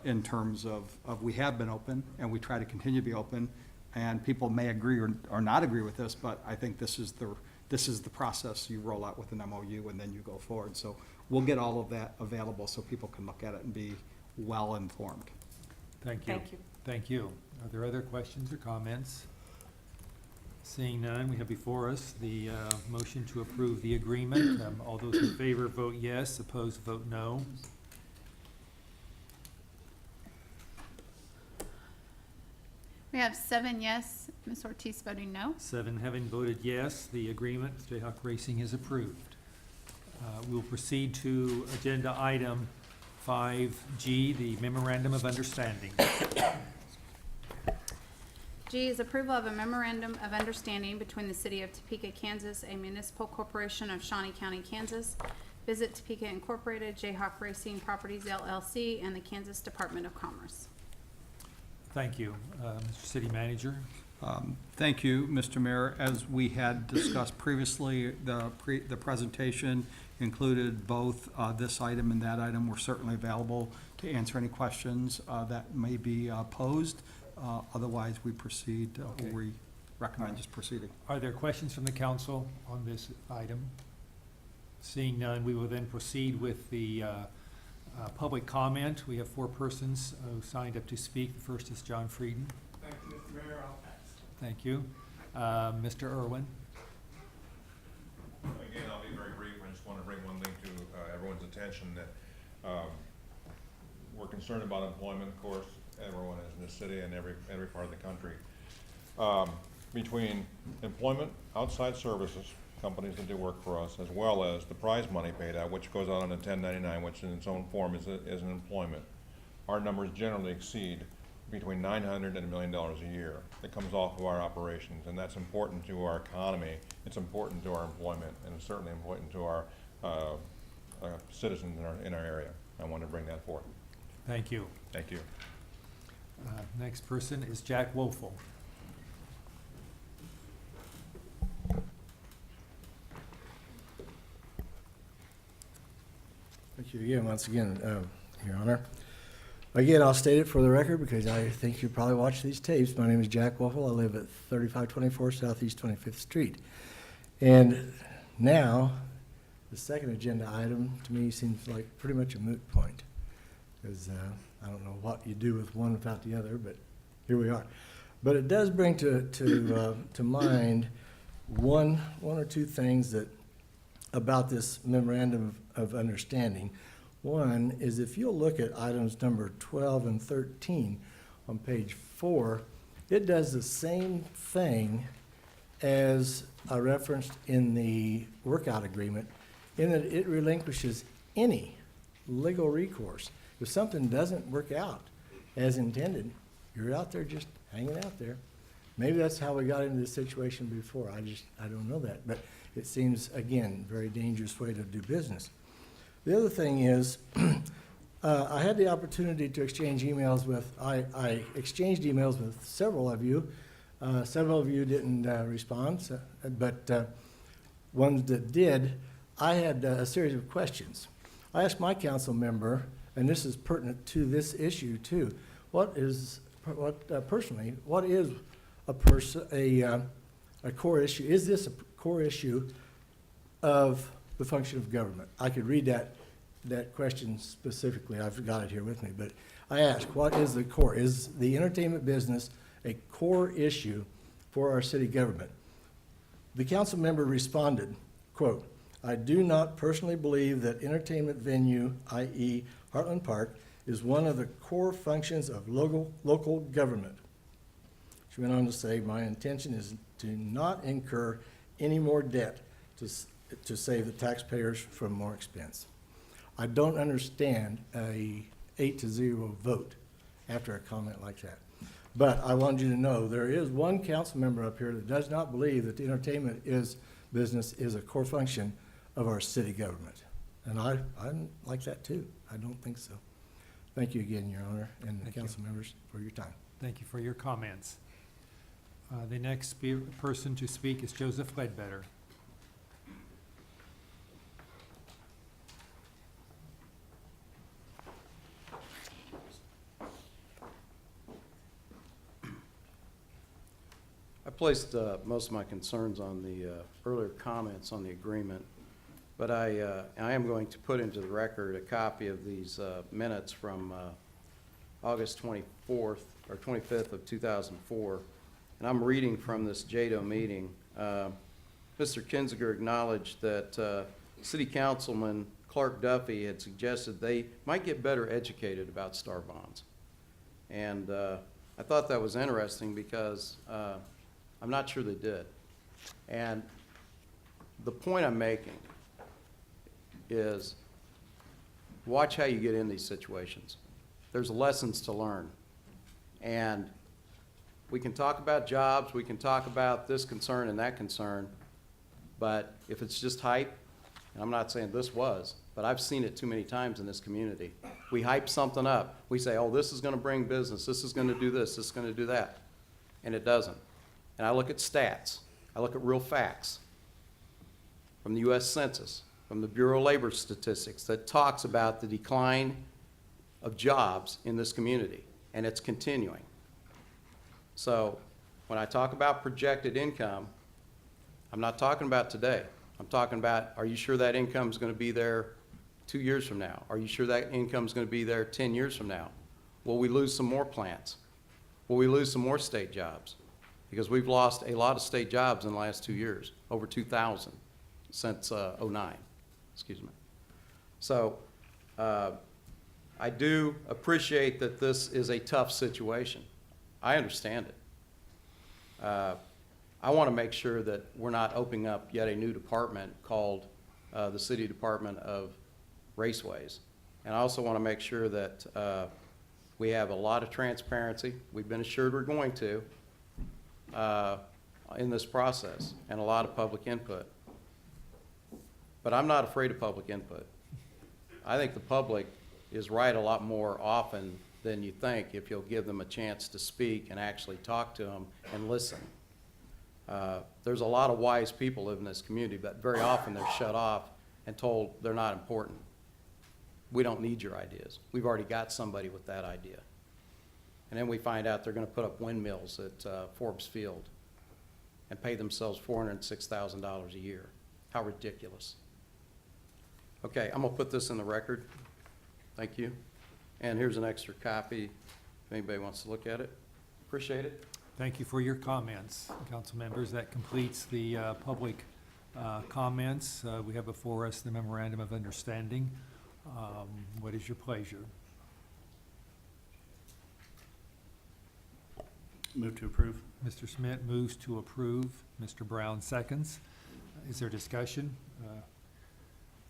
in terms of we have been open and we try to continue to be open, and people may agree or not agree with this, but I think this is the process you roll out with an MOU and then you go forward. So we'll get all of that available so people can look at it and be well informed. Thank you. Thank you. Thank you. Are there other questions or comments? Seeing none, we have before us the motion to approve the agreement. All those in favor vote yes, opposed vote no. We have 7 yes, Ms. Ortiz voting no. 7 having voted yes, the agreement with Jayhawk Racing is approved. We'll proceed to agenda item 5G, the Memorandum of Understanding. G is approval of a memorandum of understanding between the City of Topeka, Kansas, a municipal corporation of Shawnee County, Kansas, Visit Topeka Incorporated, Jayhawk Racing Properties LLC, and the Kansas Department of Commerce. Thank you. Mr. City Manager? Thank you, Mr. Mayor. As we had discussed previously, the presentation included both this item and that item. We're certainly available to answer any questions that may be posed. Otherwise, we proceed, Okay. we recommend just proceeding. Are there questions from the council on this item? Seeing none, we will then proceed with the public comment. We have 4 persons who signed up to speak. The first is John Frieden. Thank you, Mr. Mayor. I'll pass. Thank you. Mr. Irwin. Again, I'll be very brief. I just want to bring one thing to everyone's attention that we're concerned about employment, of course. Everyone is in the city and every part of the country. Between employment, outside services, companies that do work for us, as well as the prize money paid out, which goes out on a 1099, which in its own form is an employment. Our numbers generally exceed between $900,000 and $1 million a year that comes off of our operations, and that's important to our economy. It's important to our employment, and it's certainly important to our citizens in our area. I wanted to bring that forth. Thank you. Thank you. Next person is Jack Woelfel. Thank you again, once again, Your Honor. Again, I'll state it for the record because I think you probably watch these tapes. My name is Jack Woelfel. I live at 3524 Southeast 25th Street. And now, the second agenda item to me seems like pretty much a moot point. Because I don't know what you do with one without the other, but here we are. But it does bring to mind one or two things that about this memorandum of understanding. One is if you'll look at items number 12 and 13 on page 4, it does the same thing as I referenced in the workout agreement, in that it relinquishes any legal recourse. If something doesn't work out as intended, you're out there just hanging out there. Maybe that's how we got into this situation before. I don't know that. But it seems, again, a very dangerous way to do business. The other thing is, I had the opportunity to exchange emails with, I exchanged emails with several of you. Several of you didn't respond, but ones that did, I had a series of questions. I asked my council member, and this is pertinent to this issue too, personally, what is a core issue? Is this a core issue of the function of government? I could read that question specifically. I've got it here with me, but I asked, what is the core? Is the entertainment business a core issue for our city government? The council member responded, quote, I do not personally believe that entertainment venue, i.e. Heartland Park, is one of the core functions of local government. She went on to say, my intention is to not incur any more debt to save the taxpayers from more expense. I don't understand a 8-0 vote after a comment like that. But I wanted you to know there is one council member up here that does not believe that the entertainment business is a core function of our city government. And I'm like that too. I don't think so. Thank you again, Your Honor, and the council members for your time. Thank you for your comments. The next person to speak is Joseph Ledbetter. I placed most of my concerns on the earlier comments on the agreement, but I am going to put into the record a copy of these minutes from August 24th or 25th of 2004, and I'm reading from this JADO meeting. Mr. Kinziger acknowledged that City Councilman Clark Duffy had suggested they might get better educated about star bonds, and I thought that was interesting because I'm not sure they did. And the point I'm making is watch how you get in these situations. There's lessons to learn. And we can talk about jobs, we can talk about this concern and that concern, but if it's just hype, and I'm not saying this was, but I've seen it too many times in this community. We hype something up. We say, oh, this is going to bring business, this is going to do this is going to do that. And it doesn't. And I look at stats. I look at real facts from the U.S. Census, from the Bureau of Labor Statistics that talks about the decline of jobs in this community, and it's continuing. So when I talk about projected income, I'm not talking about today. I'm talking about, are you sure that income is going to be there 2 years from now? Are you sure that income is going to be there 10 years from now? Will we lose some more plants? Will we lose some more state jobs? Because we've lost a lot of state jobs in the last 2 years, over 2,000 since '09, excuse me. So I do appreciate that this is a tough situation. I understand it. I want to make sure that we're not opening up yet a new department called the City Department of Raceways. And I also want to make sure that we have a lot of transparency. We've been assured we're going to. In this process, and a lot of public input. But I'm not afraid of public input. I think the public is right a lot more often than you think if you'll give them a chance to speak and actually talk to them and listen. There's a lot of wise people in this community, but very often they're shut off and told they're not important. We don't need your ideas. We've already got somebody with that idea. And then we find out they're gonna put up windmills at Forbes Field and pay themselves $406,000 a year. How ridiculous. Okay, I'm gonna put this in the record. Thank you. And here's an extra copy, if anybody wants to look at it. Appreciate it. Thank you for your comments, council members. That completes the public comments. We have before us the memorandum of understanding. What is your pleasure? Move to approve. Mr. Schmidt moves to approve. Mr. Brown seconds. Is there discussion?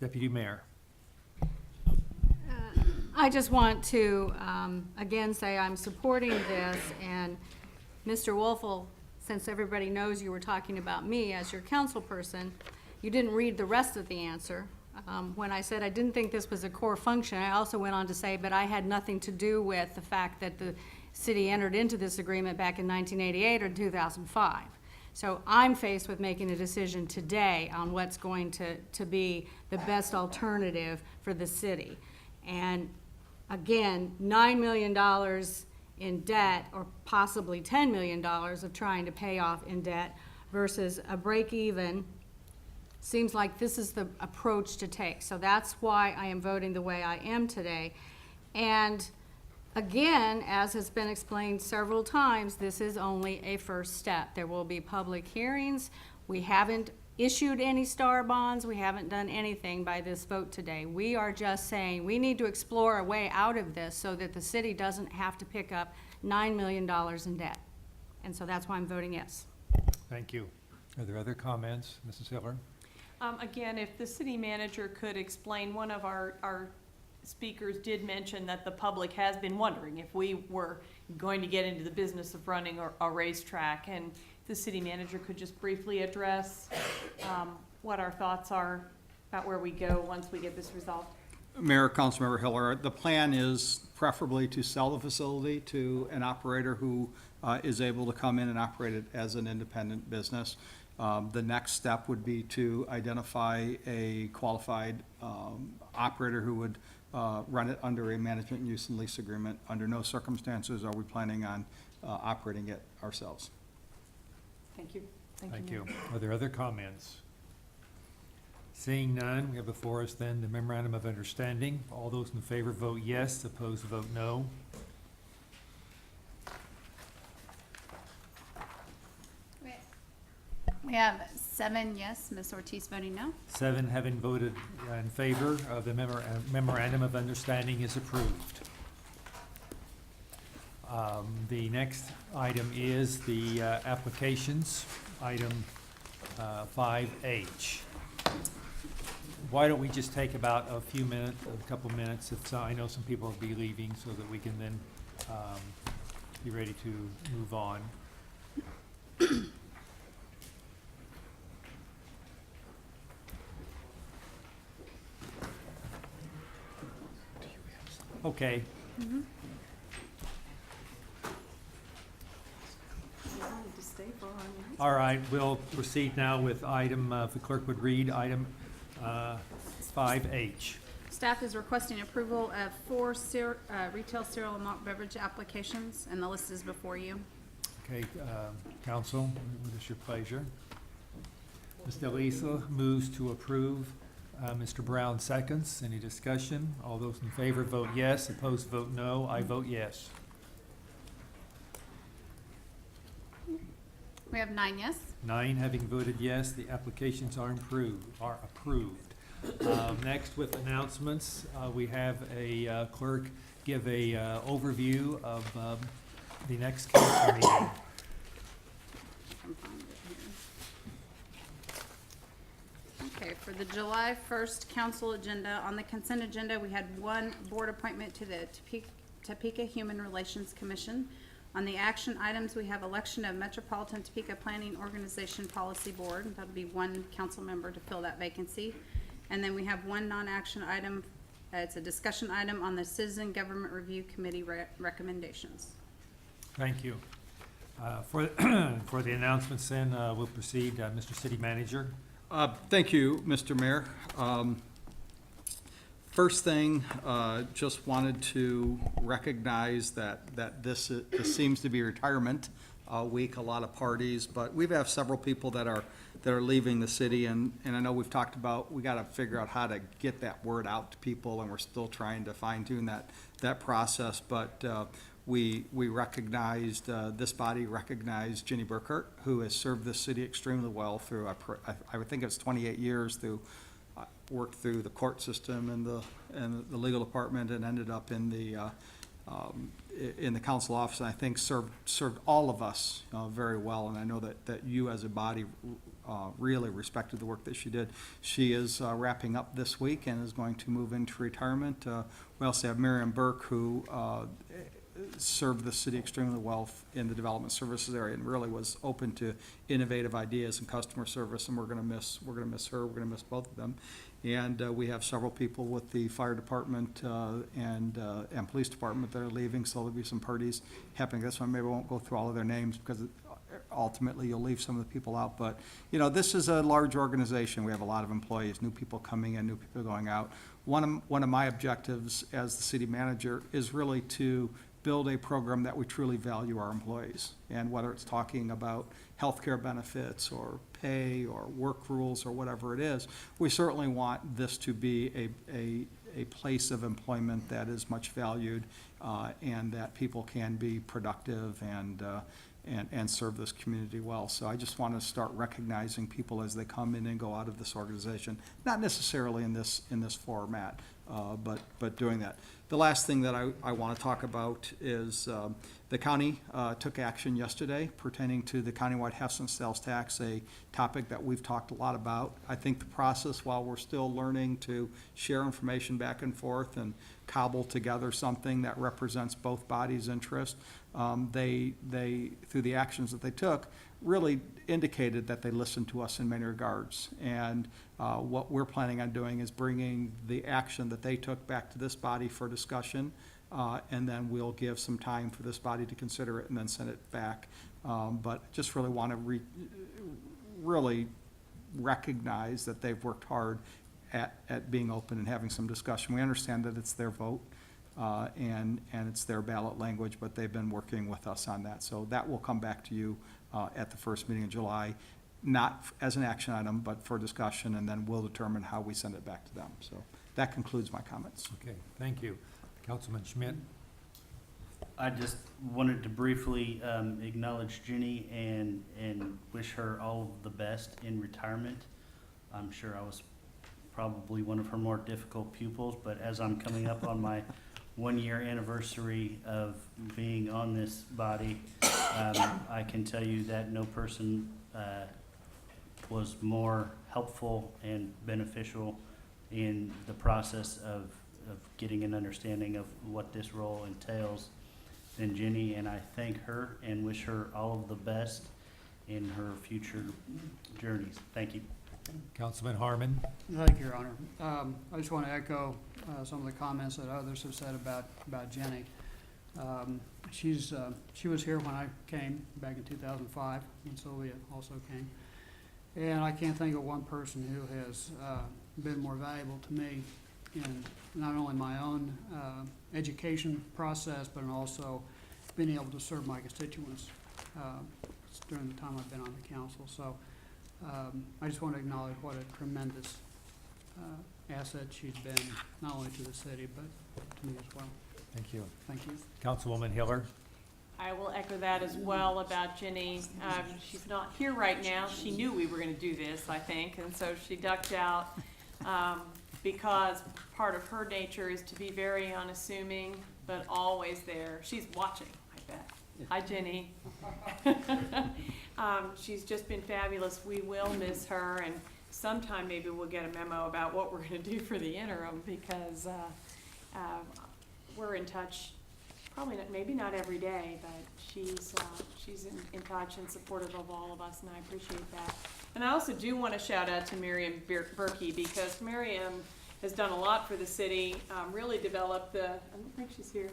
Deputy Mayor. I just want to, again, say I'm supporting this, and Mr. Wolfel, since everybody knows you were talking about me as your council person, you didn't read the rest of the answer. When I said I didn't think this was a core function, I also went on to say, but I had nothing to do with the fact that the city entered into this agreement back in 1988 or 2005. So I'm faced with making a decision today on what's going to be the best alternative for the city. And again, $9 million in debt, or possibly $10 million of trying to pay off in debt versus a break even, seems like this is the approach to take. So that's why I am voting the way I am today. And again, as has been explained several times, this is only a first step. There will be public hearings. We haven't issued any star bonds. We haven't done anything by this vote today. We are just saying we need to explore a way out of this so that the city doesn't have to pick up $9 million in debt. And so that's why I'm voting yes. Thank you. Are there other comments, Mrs. Hiller? Again, if the city manager could explain, one of our speakers did mention that the public has been wondering if we were going to get into the business of running a racetrack, and the city manager could just briefly address what our thoughts are about where we go once we get this resolved. Mayor, Councilmember Hiller, the plan is preferably to sell the facility to an operator who is able to come in and operate it as an independent business. The next step would be to identify a qualified operator who would run it under a management use and lease agreement. Under no circumstances are we planning on operating it ourselves. Thank you. Thank you. Are there other comments? Seeing none, we have before us then the memorandum of understanding. All those in favor vote yes, opposed vote no. We have 7 yes, Ms. Ortiz voting no. 7 having voted in favor of the memorandum of understanding is approved. The next item is the applications, item 5H. Why don't we just take about a couple minutes, I know some people will be leaving, so that we can then be ready to move on. Okay. All right, we'll proceed now with item, if the clerk would read, item 5H. Staff is requesting approval of 4 retail cereal and malt beverage applications, and the list is before you. Okay, council, what is your pleasure? Ms. DeLisa moves to approve. Mr. Brown seconds. Any discussion? All those in favor vote yes, opposed vote no. I vote yes. We have 9 yes. 9 having voted yes, the applications are approved. Next, with announcements, we have a clerk give a overview of the next council meeting. Okay, for the July 1st council agenda, on the consent agenda, we had 1 board appointment to the Topeka Human Relations Commission. On the action items, we have election of Metropolitan Topeka Planning Organization Policy Board. That'll be 1 council member to fill that vacancy. And then we have 1 non-action item It's a discussion item on the Citizen Government Review Committee recommendations. Thank you. For, for the announcements then, we'll proceed. Mr. City Manager. Thank you, Mr. Mayor. First thing, just wanted to recognize that this seems to be retirement week, a lot of parties, but we have several people that are leaving the city, and I know we've talked about, we gotta figure out how to get that word out to people, and we're still trying to fine tune that process, but we recognized, this body recognized Jenny Burkhart, who has served this city extremely well through, I would think it's 28 years through, worked through the court system and the legal department, and ended up in the council office, and I think served all of us very well, and I know that you as a body really respected the work that she did. She is wrapping up this week and is going to move into retirement. We also have Miriam Burke, who served the city extremely well in the development services area and really was open to innovative ideas and customer service, and we're gonna miss her, we're gonna miss both of them. And we have several people with the fire department and police department that are leaving, so there'll be some parties happening. This one, maybe I won't go through all of their names because ultimately you'll leave some of the people out. But, you know, this is a large organization. We have a lot of employees, new people coming in, new people going out. One of my objectives as the city manager is really to build a program that we truly value our employees. And whether it's talking about healthcare benefits or pay or work rules or whatever it is, we certainly want this to be a place of employment that is much valued and that people can be productive and serve this community well. So I just want to start recognizing people as they come in and go out of this organization, not necessarily in this format, but doing that. The last thing that I want to talk about is the county took action yesterday pertaining to the countywide heft and sales tax, a topic that we've talked a lot about. I think the process, while we're still learning to share information back and forth and cobble together something that represents both bodies' interest, they through the actions that they took, really indicated that they listened to us in many regards. And what we're planning on doing is bringing the action that they took back to this body for discussion, and then we'll give some time for this body to consider it and then send it back. But just really want to really recognize that they've worked hard at being open and having some discussion. We understand that it's their vote, and it's their ballot language, but they've been working with us on that. So that will come back to you at the first meeting in July, not as an action item, but for discussion, and then we'll determine how we send it back to them. So that concludes my comments. Okay, thank you. Councilman Schmidt. I just wanted to briefly acknowledge Jenny and wish her all of the best in retirement. I'm sure I was probably one of her more difficult pupils, but as I'm coming up on my 1-year anniversary of being on this body, I can tell you that no person was more helpful and beneficial in the process of getting an understanding of what this role entails than Jenny, and I thank her and wish her all of the best in her future journeys. Thank you. Councilman Harmon. Thank you, Your Honor. I just want to echo some of the comments that others have said about Jenny. She was here when I came back in 2005, when Sylvia also came. And I can't think of one person who has been more valuable to me in not only my own education process, but in also being able to serve my constituents during the time I've been on the council. So I just want to acknowledge what a tremendous asset she's been, not only to the city, but to me as well. Thank you. Thank you. Councilwoman Hiller. I will echo that as well about Jenny. She's not here right now. She knew we were going to do this, I think, and so she ducked out because part of her nature is to be very unassuming, but always there. She's watching, I bet. Hi, Jenny. She's just been fabulous. We will miss her, and sometime maybe we'll get a memo about what we're going to do for the interim, because we're in touch. Probably not, maybe not every day, but she's in touch and supportive of all of us, and I appreciate that. And I also do want to shout out to Miriam Berkey, because Miriam has done a lot for the city, really developed I don't think she's here,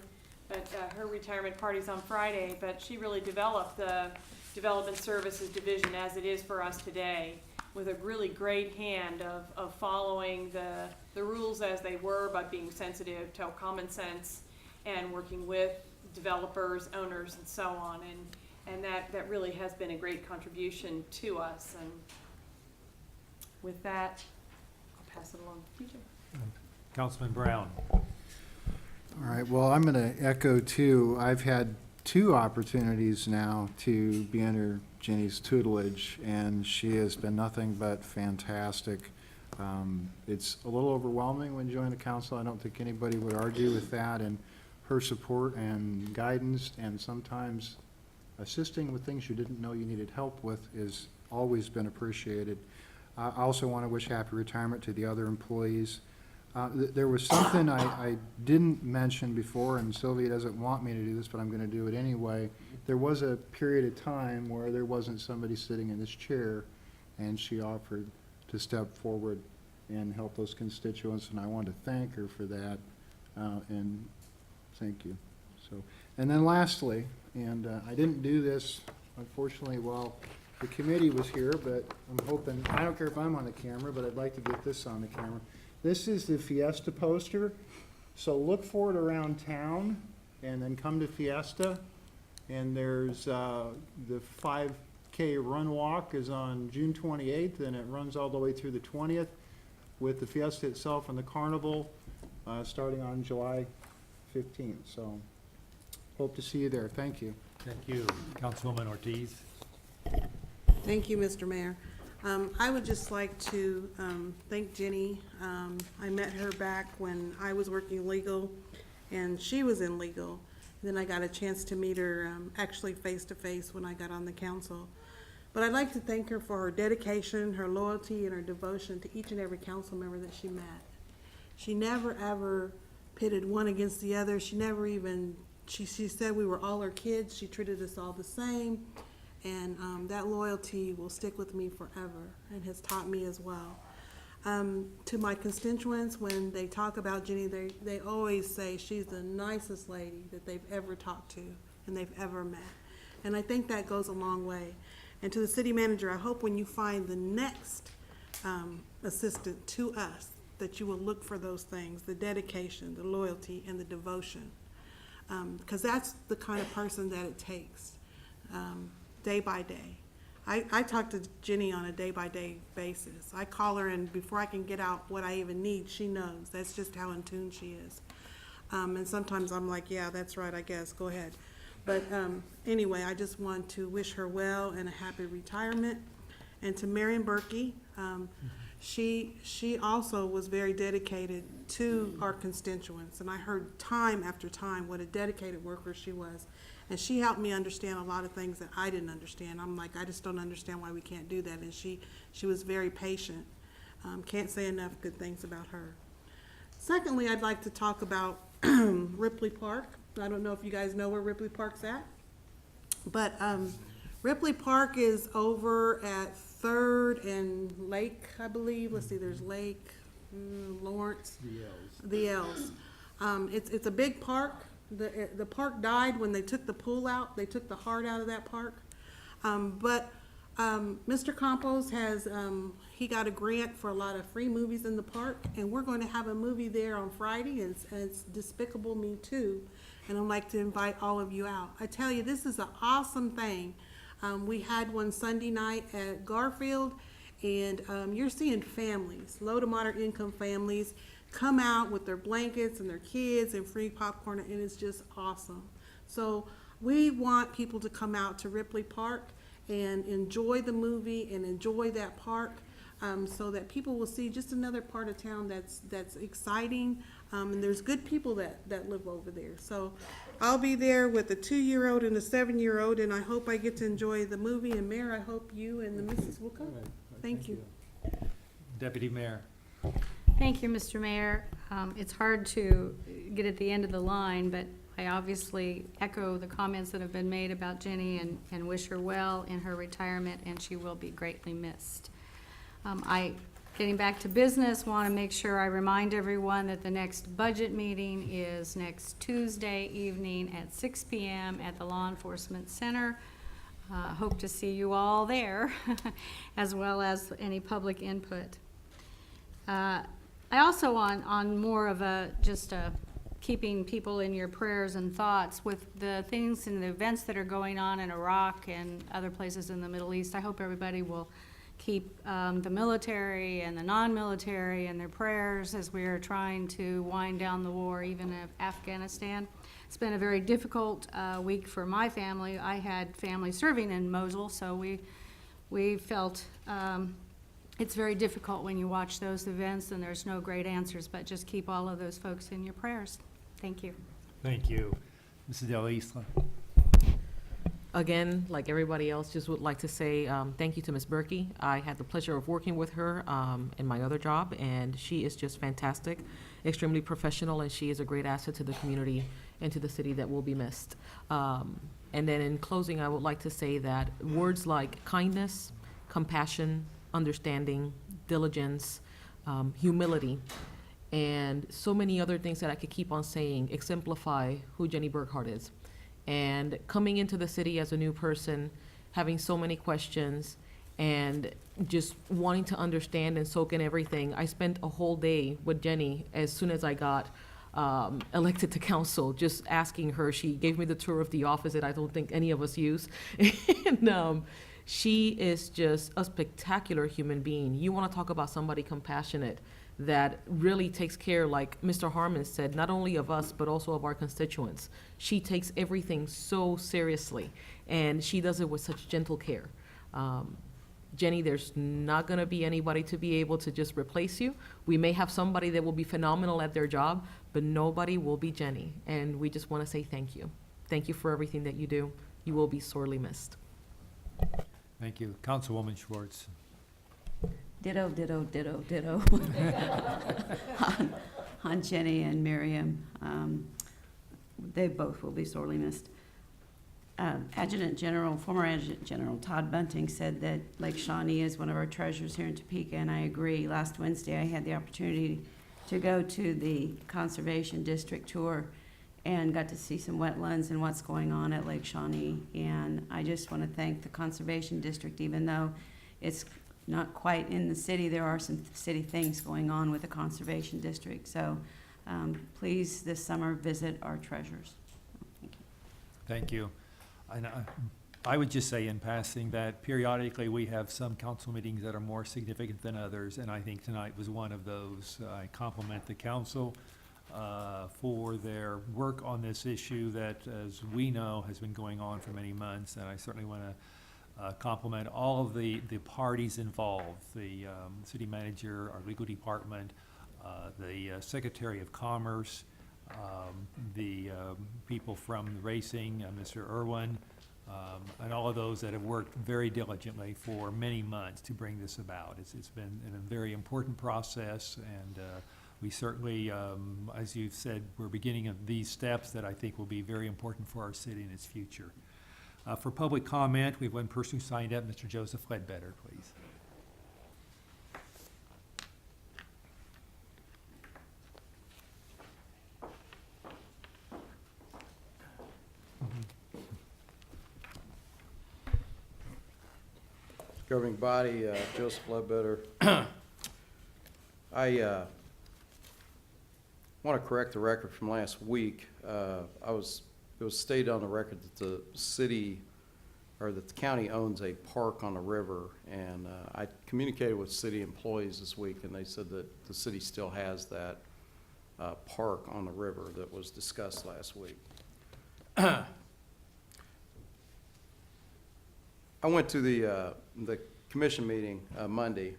but her retirement party's on Friday, but she really developed the Development Services Division as it is for us today, with a really great hand of following the rules as they were, but being sensitive to common sense and working with developers, owners, and so on. And that really has been a great contribution to us. And with that, I'll pass it along to TJ. Councilman Brown. All right, well, I'm going to echo too. I've had 2 opportunities now to be under Jenny's tutelage, and she has been nothing but fantastic. It's a little overwhelming when you join the council. I don't think anybody would argue with that, and her support and guidance and sometimes assisting with things you didn't know you needed help with has always been appreciated. I also want to wish happy retirement to the other employees. There was something I didn't mention before, and Sylvia doesn't want me to do this, but I'm going to do it anyway. There was a period of time where there wasn't somebody sitting in this chair, and she offered to step forward and help those constituents, and I want to thank her for that, and thank you. So, and then lastly, and I didn't do this, unfortunately, while the committee was here, but I'm hoping, I don't care if I'm on the camera, but I'd like to get this on the camera. This is the Fiesta poster, so look for it around town, and then come to Fiesta. And there's the 5K run walk is on June 28th, and it runs all the way through the 20th, with the Fiesta itself and the carnival starting on July 15th. So hope to see you there. Thank you. Thank you. Councilwoman Ortiz. Thank you, Mr. Mayor. I would just like to thank Jenny. I met her back when I was working legal and she was in legal. Then I got a chance to meet her actually face-to-face when I got on the council. But I'd like to thank her for her dedication, her loyalty, and her devotion to each and every council member that she met. She never, ever pitted one against the other. She never even, she said we were all her kids. She treated us all the same. And that loyalty will stick with me forever and has taught me as well. To my constituents, when they talk about Jenny, they always say she's the nicest lady that they've ever talked to and they've ever met. And I think that goes a long way. And to the city manager, I hope when you find the next assistant to us, that you will look for those things, the dedication, the loyalty, and the devotion. Because that's the kind of person that it takes. Day by day. I talk to Jenny on a day-by-day basis. I call her, and before I can get out what I even need, she knows. That's just how in tune she is. And sometimes I'm like, yeah, that's right, I guess, go ahead. But anyway, I just want to wish her well and a happy retirement. And to Marion Berkey, she also was very dedicated to our constituents. And I heard time after time what a dedicated worker she was. And she helped me understand a lot of things that I didn't understand. I'm like, I just don't understand why we can't do that. And she was very patient. Can't say enough good things about her. Secondly, I'd like to talk about Ripley Park. I don't know if you guys know where Ripley Park's at. But Ripley Park is over at 3rd and Lake, I believe. Let's see, there's Lake, Lawrence. The L's. It's a big park. The park died when they took the pool out. They took the heart out of that park. But Mr. Campos has, he got a grant for a lot of free movies in the park, and we're going to have a movie there on Friday, and it's Despicable Me 2, and I'd like to invite all of you out. I tell you, this is an awesome thing. We had one Sunday night at Garfield, and you're seeing families, low to moderate income families, come out with their blankets and their kids and free popcorn, and it's just awesome. So we want people to come out to Ripley Park and enjoy the movie and enjoy that park, so that people will see just another part of town that's exciting, and there's good people that live over there. So I'll be there with a 2-year-old and a 7-year-old, and I hope I get to enjoy the movie. And Mayor, I hope you and the missus will come. Thank you. Deputy Mayor. Thank you, Mr. Mayor. It's hard to get at the end of the line, but I obviously echo the comments that have been made about Jenny and wish her well in her retirement, and she will be greatly missed. I Getting back to business, want to make sure I remind everyone that the next budget meeting is next Tuesday evening at 6 p.m. at the Law Enforcement Center. Hope to see you all there, as well as any public input. I also, on more of a, just a keeping people in your prayers and thoughts with the things and the events that are going on in Iraq and other places in the Middle East, I hope everybody will keep the military and the non-military in their prayers as we are trying to wind down the war, even in Afghanistan. It's been a very difficult week for my family. I had family serving in Mosul, so we felt it's very difficult when you watch those events and there's no great answers, but just keep all of those folks in your prayers. Thank you. Thank you. Mrs. Del Isla. Again, like everybody else, just would like to say thank you to Ms. Berkey. I had the pleasure of working with her in my other job, and she is just fantastic, extremely professional, and she is a great asset to the community and to the city that will be missed. And then in closing, I would like to say that words like kindness, compassion, understanding, diligence, humility, and so many other things that I could keep on saying exemplify who Jenny Burkhart is. And coming into the city as a new person, having so many questions, and just wanting to understand and soak in everything. I spent a whole day with Jenny as soon as I got elected to council, just asking her. She gave me the tour of the office that I don't think any of us use. And she is just a spectacular human being. You want to talk about somebody compassionate that really takes care, like Mr. Harmon said, not only of us, but also of our constituents. She takes everything so seriously, and she does it with such gentle care. Jenny, there's not going to be anybody to be able to just replace you. We may have somebody that will be phenomenal at their job, but nobody will be Jenny. And we just want to say thank you. Thank you for everything that you do. You will be sorely missed. Thank you. Councilwoman Schwartz. Ditto, ditto, ditto, ditto. on Jenny and Miriam. They both will be sorely missed. Former Adjutant General Todd Bunting said that Lake Shawnee is one of our treasures here in Topeka, and I agree. Last Wednesday, I had the opportunity to go to the Conservation District tour and got to see some wetlands and what's going on at Lake Shawnee. And I just want to thank the Conservation District, even though it's not quite in the city, there are some city things going on with the Conservation District. So please, this summer, visit our treasures. Thank you. Thank you. And I would just say in passing that periodically we have some council meetings that are more significant than others, and I think tonight was one of those. I compliment the council for their work on this issue that, as we know, has been going on for many months, and I certainly want to compliment all of the parties involved, the city manager, our legal department, the Secretary of Commerce, the people from the racing, Mr. Irwin, and all of those that have worked very diligently for many months to bring this about. It's been a very important process, and we certainly, as you've said, we're beginning of these steps that I think will be very important for our city and its future. For public comment, we have one person who signed up, Mr. Joseph Ledbetter, please. Governing body, Joseph Ledbetter. I want to correct the record from last week. It was stated on the record that the city, or that the county owns a park on the river, and I communicated with city employees this week, and they said that the city still has that park on the river that was discussed last week. I went to the commission meeting Monday,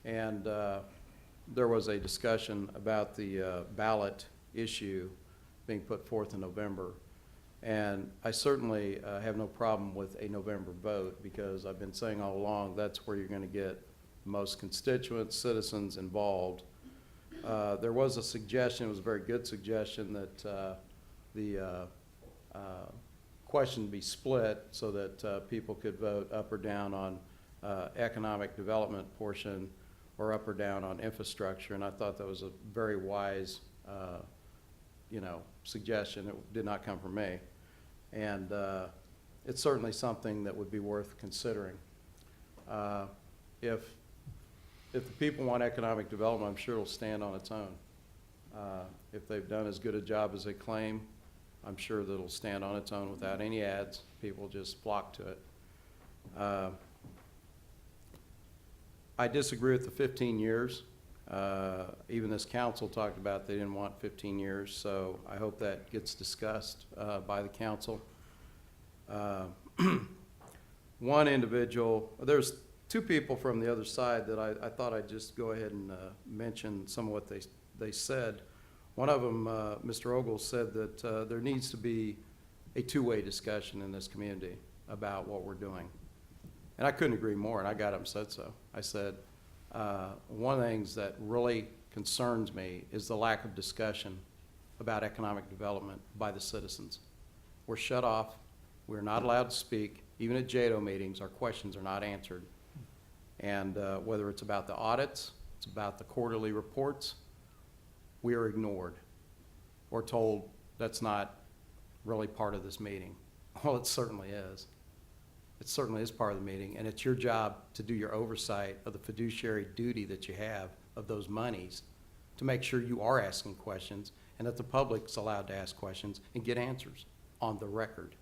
and there was a discussion about the ballot issue being put forth in November. And I certainly have no problem with a November vote, because I've been saying all along that's where you're going to get most constituents, citizens involved. There was a suggestion, it was a very good suggestion, that the question be split so that people could vote up or down on economic development portion or up or down on infrastructure, and I thought that was a very wise, suggestion. It did not come from me. And it's certainly something that would be worth considering. If the people want economic development, I'm sure it'll stand on its own. If they've done as good a job as they claim, I'm sure that it'll stand on its own without any ads. People just flock to it. I disagree with the 15 years. Even this council talked about they didn't want 15 years, so I hope that gets discussed by the council. One individual, there's two people from the other side that I thought I'd just go ahead and mention some of what they said. One of them, Mr. Ogle, said that there needs to be a two-way discussion in this community about what we're doing. And I couldn't agree more, and I got up and said so. I said, one of the things that really concerns me is the lack of discussion about economic development by the citizens. We're shut off. We're not allowed to speak. Even at JADO meetings, our questions are not answered. And whether it's about the audits, it's about the quarterly reports, we are ignored or told that's not really part of this meeting. Well, it certainly is. It certainly is part of the meeting, and it's your job to do your oversight of the fiduciary duty that you have of those monies to make sure you are asking questions and that the public's allowed to ask questions and get answers on the record.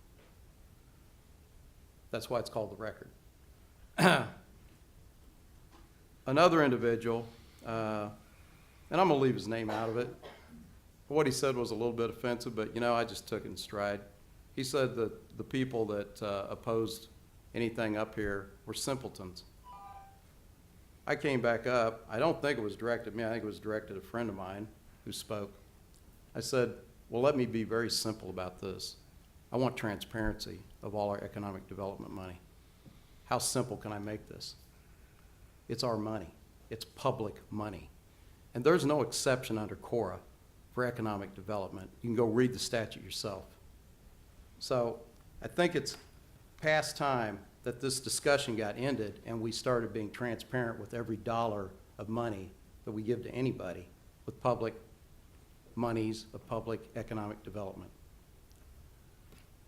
That's why it's called the record. Another individual, and I'm gonna leave his name out of it, but what he said was a little bit offensive, but I just took it in stride. He said that the people that opposed anything up here were simpletons. I came back up. I don't think it was directed at me. I think it was directed at a friend of mine who spoke. I said, well, let me be very simple about this. I want transparency of all our economic development money. How simple can I make this? It's our money. It's public money. And there's no exception under CORA for economic development. You can go read the statute yourself. So I think it's past time that this discussion got ended and we started being transparent with every dollar of money that we give to anybody with public monies of public economic development.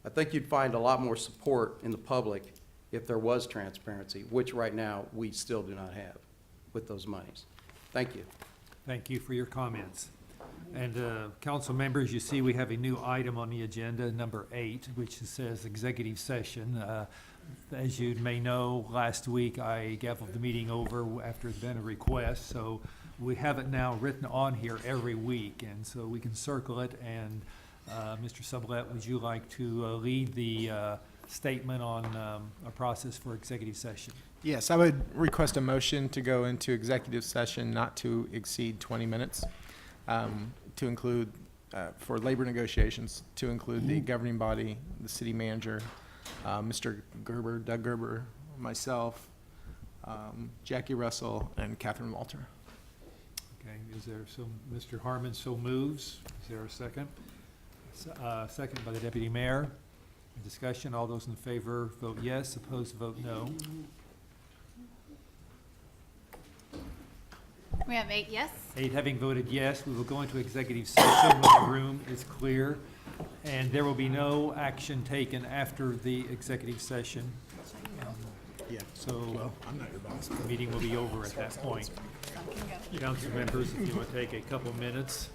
I think you'd find a lot more support in the public if there was transparency, which right now we still do not have with those monies. Thank you. Thank you for your comments. And council members, you see we have a new item on the agenda, number 8, which says executive session. As you may know, last week I gavelled the meeting over after it's been a request, so we have it now written on here every week, and so we can circle it. And Mr. Sublette, would you like to lead the statement on a process for executive session? Yes, I would request a motion to go into executive session not to exceed 20 minutes, to include, for labor negotiations, to include the governing body, the city manager, Mr. Gerber, Doug Gerber, myself, Jackie Russell, and Catherine Walter. Okay, is there some, Mr. Harmon so moves. Is there a second? Second by the deputy mayor. Discussion, all those in favor vote yes, opposed vote no. We have 8 yes. 8 having voted yes, we will go into executive session when the room is clear, and there will be no action taken after the executive session. Yeah. So I'm not your boss. the meeting will be over at that point. Council members, if you want to take a couple minutes.